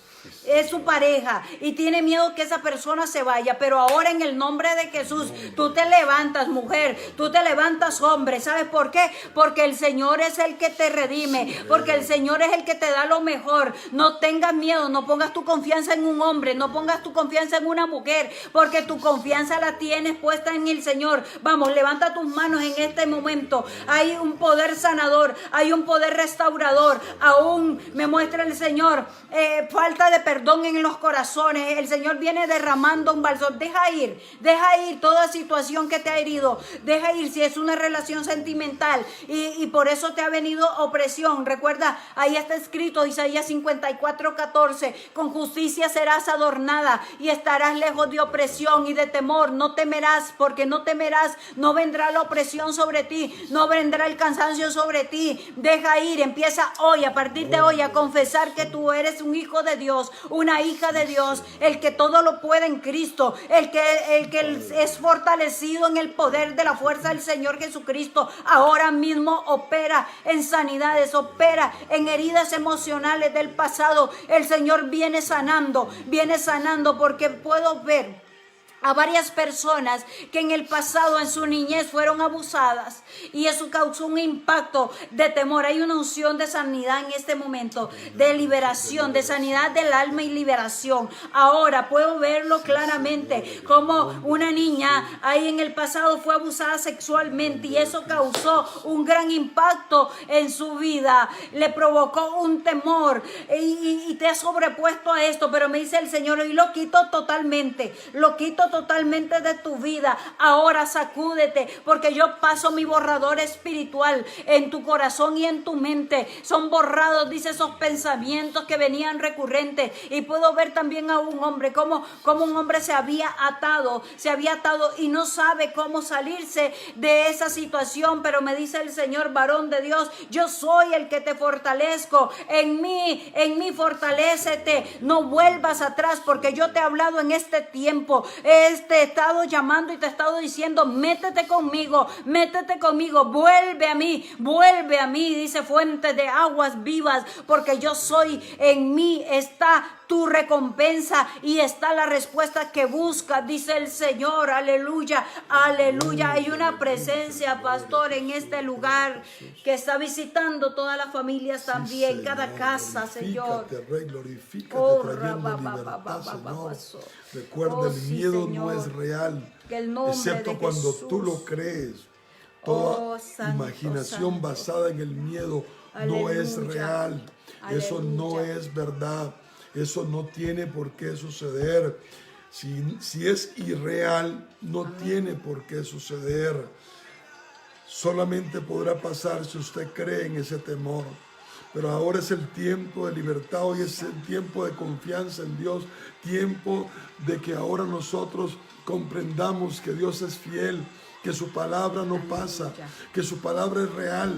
[SPEAKER 2] es su pareja, y tiene miedo que esa persona se vaya. Pero ahora, en el nombre de Jesús, tú te levantas, mujer, tú te levantas, hombre. ¿Sabes por qué? Porque el Señor es el que te redime, porque el Señor es el que te da lo mejor. No tengas miedo, no pongas tu confianza en un hombre, no pongas tu confianza en una mujer, porque tu confianza la tienes puesta en el Señor. Vamos, levanta tus manos en este momento. Hay un poder sanador, hay un poder restaurador. Aún me muestra el Señor falta de perdón en los corazones. El Señor viene derramando un bálsamo. Deja ir toda situación que te ha herido. Deja ir si es una relación sentimental y por eso te ha venido opresión. Recuerda, ahí está escrito Isaías 54:14, con justicia serás adornada y estarás lejos de opresión y de temor. No temerás, porque no temerás, no vendrá la opresión sobre ti, no vendrá el cansancio sobre ti. Deja ir, empieza hoy, a partir de hoy, a confesar que tú eres un hijo de Dios, una hija de Dios, el que todo lo puede en Cristo, el que es fortalecido en el poder de la fuerza del Señor Jesucristo. Ahora mismo opera en sanidades, opera en heridas emocionales del pasado. El Señor viene sanando, porque puedo ver a varias personas que en el pasado, en su niñez, fueron abusadas, y eso causó un impacto de temor. Hay una unción de sanidad en este momento, de liberación, de sanidad del alma y liberación. Ahora puedo verlo claramente, como una niña ahí en el pasado fue abusada sexualmente, y eso causó un gran impacto en su vida, le provocó un temor, y te has sobrepuesto a esto. Pero me dice el Señor, y lo quito totalmente de tu vida. Ahora sacúdete, porque yo paso mi borrador espiritual en tu corazón y en tu mente. Son borrados, dice, esos pensamientos que venían recurrentes. Y puedo ver también a un hombre, como un hombre se había atado y no sabe cómo salirse de esa situación. Pero me dice el Señor, varón de Dios, yo soy el que te fortalezco. En mí fortalécete, no vuelvas atrás, porque yo te he hablado en este tiempo. Te he estado llamando y te he estado diciendo, métete conmigo, vuelve a mí, dice, fuente de aguas vivas, porque yo soy, en mí está tu recompensa y está la respuesta que buscas, dice el Señor. Aleluya, aleluya. Hay una presencia, pastor, en este lugar que está visitando todas las familias también,
[SPEAKER 1] Sí,
[SPEAKER 2] cada casa, Señor.
[SPEAKER 1] Glorifícate, Rey, glorifícate,
[SPEAKER 2] Oh,
[SPEAKER 1] trayendo libertad, Señor. Recuerda, el
[SPEAKER 2] sí,
[SPEAKER 1] miedo
[SPEAKER 2] Señor.
[SPEAKER 1] no es real,
[SPEAKER 2] Que el nombre
[SPEAKER 1] excepto
[SPEAKER 2] de
[SPEAKER 1] cuando
[SPEAKER 2] Jesús.
[SPEAKER 1] tú lo crees. Toda
[SPEAKER 2] Oh, santo,
[SPEAKER 1] imaginación
[SPEAKER 2] santo.
[SPEAKER 1] basada en el miedo no es
[SPEAKER 2] Aleluya.
[SPEAKER 1] real. Eso no
[SPEAKER 2] Aleluya.
[SPEAKER 1] es verdad. Eso no tiene por qué suceder. Si es irreal, no tiene por qué suceder. Solamente podrá pasar si usted cree en ese temor. Pero ahora es el tiempo de libertad, hoy es el tiempo de confianza en Dios, tiempo de que ahora nosotros comprendamos que Dios es fiel, que su palabra no pasa, que su palabra es real,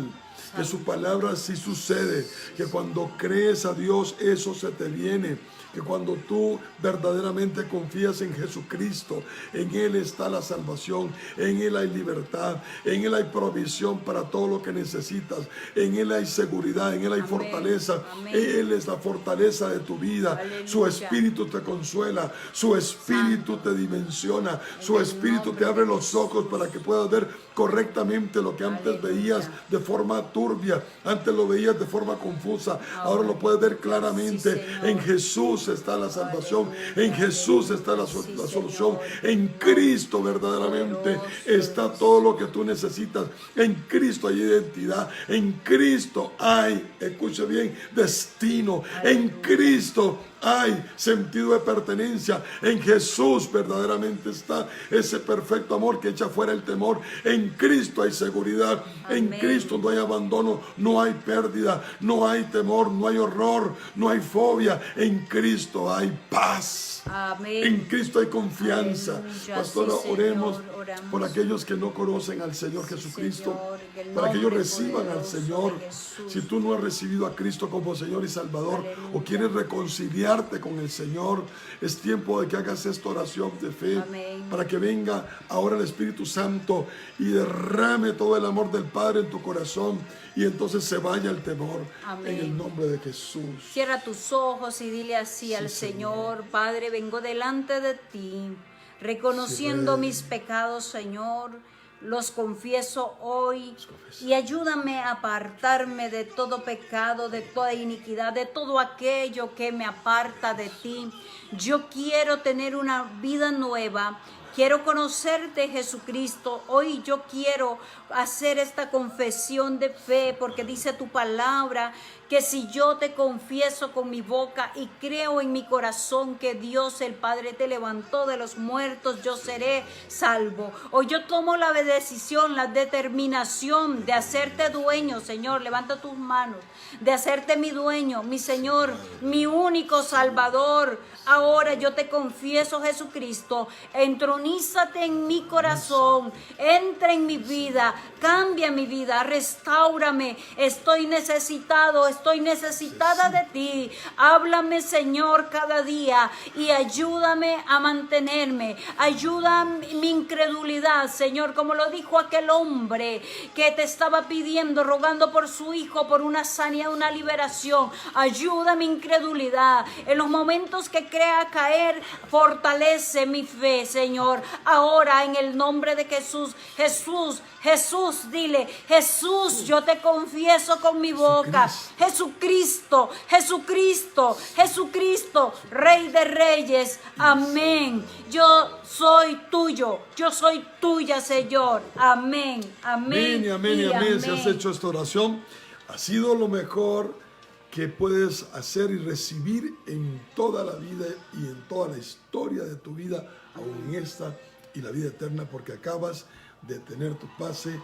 [SPEAKER 1] que su palabra sí sucede, que cuando crees a Dios eso se te viene, que cuando tú verdaderamente confías en Jesucristo, en Él está la salvación, en Él hay libertad, en Él hay provisión para todo lo que necesitas, en Él hay seguridad, en Él hay fortaleza, Él es la fortaleza de tu vida.
[SPEAKER 2] Aleluya.
[SPEAKER 1] Su Espíritu te consuela, su Espíritu te dimensiona, su Espíritu te abre los ojos para que puedas ver correctamente lo que antes veías de forma turbia, antes lo veías de forma confusa, ahora lo puedes ver claramente.
[SPEAKER 2] Sí,
[SPEAKER 1] En Jesús está la salvación, en Jesús está la solución, en Cristo verdaderamente está todo lo que tú necesitas, en Cristo hay identidad, en Cristo hay, escuche bien, destino, en Cristo hay sentido de pertenencia, en Jesús verdaderamente está ese perfecto amor que echa fuera el temor, en Cristo hay seguridad, en Cristo no hay abandono, no hay pérdida, no hay temor, no hay horror, no hay fobia, en Cristo hay paz.
[SPEAKER 2] Amén.
[SPEAKER 1] En Cristo hay confianza.
[SPEAKER 2] Aleluya.
[SPEAKER 1] Pastora,
[SPEAKER 2] Sí, Señor,
[SPEAKER 1] oremos
[SPEAKER 2] oramos.
[SPEAKER 1] por aquellos que no conocen al Señor Jesucristo,
[SPEAKER 2] Señor, en el
[SPEAKER 1] para que ellos
[SPEAKER 2] nombre
[SPEAKER 1] reciban al
[SPEAKER 2] poderoso
[SPEAKER 1] Señor.
[SPEAKER 2] de Jesús.
[SPEAKER 1] Si tú no has recibido a Cristo como Señor y Salvador,
[SPEAKER 2] Aleluya.
[SPEAKER 1] o quieres reconciliarte con el Señor, es tiempo de que hagas esta oración de fe.
[SPEAKER 2] Amén.
[SPEAKER 1] Para que venga ahora el Espíritu Santo y derrame todo el amor del Padre en tu corazón, y entonces se vaya el temor.
[SPEAKER 2] Amén.
[SPEAKER 1] En el nombre de Jesús.
[SPEAKER 2] Cierra tus ojos y dile así al
[SPEAKER 1] Señor.
[SPEAKER 2] Señor: Padre, vengo delante de ti, reconociendo
[SPEAKER 1] Sí, Rey.
[SPEAKER 2] mis pecados, Señor. Los confieso hoy
[SPEAKER 1] Los confieso.
[SPEAKER 2] y ayúdame a apartarme de todo pecado, de toda iniquidad, de todo aquello que me aparta de ti. Yo quiero tener una vida nueva. Quiero conocerte, Jesucristo. Hoy yo quiero hacer esta confesión de fe, porque dice tu palabra que si yo te confieso con mi boca y creo en mi corazón que Dios el Padre te levantó de los muertos, yo seré salvo. Hoy yo tomo la decisión, la determinación de hacerte dueño, Señor. Levanta tus manos, de hacerte mi dueño, mi Señor, mi único Salvador. Ahora yo te confieso, Jesucristo, entronízate en mi corazón, entra en mi vida, cambia mi vida, restáurame. Estoy necesitada de ti. Háblame, Señor, cada día y ayúdame a mantenerme. Ayuda mi incredulidad, Señor, como lo dijo aquel hombre que te estaba pidiendo, rogando por su hijo, por una sanidad, una liberación. Ayuda mi incredulidad. En los momentos que crea caer, fortalece mi fe, Señor. Ahora, en el nombre de Jesús, Jesús, dile: Jesús, yo te confieso con mi boca. Jesucristo, Rey de Reyes. Amén. Yo soy tuyo, yo soy tuya, Señor. Amén, amén.
[SPEAKER 1] Amén y amén. Si has
[SPEAKER 2] amén.
[SPEAKER 1] hecho esta oración, ha sido lo mejor que puedes hacer y recibir en toda la vida y en toda la historia de tu vida, aún en esta y la vida eterna, porque acabas de tener tu pase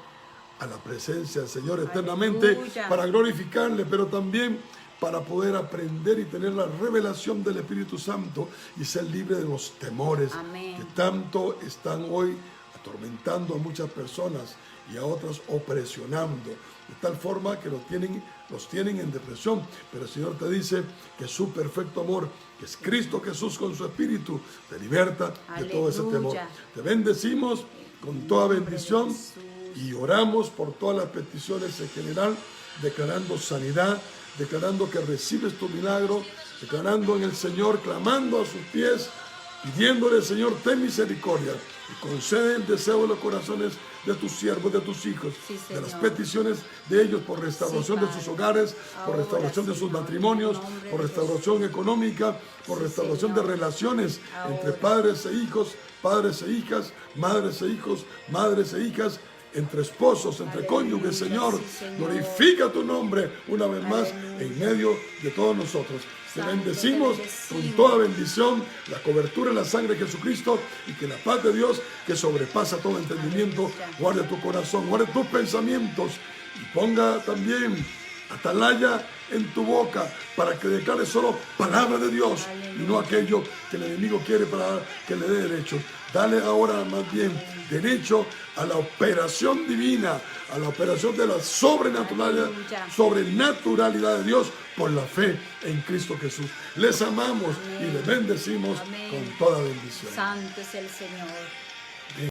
[SPEAKER 1] a la presencia del Señor eternamente.
[SPEAKER 2] Aleluya.
[SPEAKER 1] Para glorificarle, pero también para poder aprender y tener la revelación del Espíritu Santo y ser libre de los temores
[SPEAKER 2] Amén.
[SPEAKER 1] que tanto están hoy atormentando a muchas personas y a otras opresionando, de tal forma que los tienen en depresión. Pero el Señor te dice que su perfecto amor, que es Cristo Jesús con su Espíritu, te liberta de todo ese temor.
[SPEAKER 2] Aleluya.
[SPEAKER 1] Te bendecimos con toda bendición y oramos por todas las peticiones en general, declarando sanidad, declarando que recibes tu milagro, declarando en el Señor, clamando a sus pies, pidiéndole, Señor, ten misericordia y concede el deseo de los corazones de tus siervos, de tus hijos,
[SPEAKER 2] Sí,
[SPEAKER 1] de las
[SPEAKER 2] Señor.
[SPEAKER 1] peticiones de ellos por restauración
[SPEAKER 2] Sí,
[SPEAKER 1] de sus
[SPEAKER 2] Padre.
[SPEAKER 1] hogares, por
[SPEAKER 2] Ahora,
[SPEAKER 1] restauración de sus
[SPEAKER 2] Señor,
[SPEAKER 1] matrimonios,
[SPEAKER 2] en el nombre
[SPEAKER 1] por
[SPEAKER 2] de
[SPEAKER 1] restauración económica, por
[SPEAKER 2] Sí,
[SPEAKER 1] restauración de
[SPEAKER 2] Señor.
[SPEAKER 1] relaciones entre
[SPEAKER 2] Ahora.
[SPEAKER 1] padres e hijos, padres e hijas, madres e hijos, madres e hijas, entre esposos, entre
[SPEAKER 2] Aleluya,
[SPEAKER 1] cónyuges, Señor.
[SPEAKER 2] sí, Señor.
[SPEAKER 1] Glorifica tu nombre una vez más
[SPEAKER 2] Aleluya.
[SPEAKER 1] en medio de todos nosotros. Te
[SPEAKER 2] Santo,
[SPEAKER 1] bendecimos
[SPEAKER 2] te
[SPEAKER 1] con
[SPEAKER 2] bendecimos.
[SPEAKER 1] toda bendición, la cobertura en la sangre de Jesucristo, y que la paz de Dios, que sobrepasa todo entendimiento,
[SPEAKER 2] Aleluya.
[SPEAKER 1] guarde tu corazón, guarde tus pensamientos, y ponga también atalaya en tu boca para que declares solo palabra de Dios y no aquello que el enemigo quiere para que le dé derecho. Dale ahora más bien derecho a la operación divina, a la operación de la sobrenaturalidad,
[SPEAKER 2] Aleluya.
[SPEAKER 1] sobrenaturalidad de Dios por la fe en Cristo Jesús. Les amamos y les bendecimos
[SPEAKER 2] Amén.
[SPEAKER 1] con toda bendición.
[SPEAKER 2] Santo es el Señor.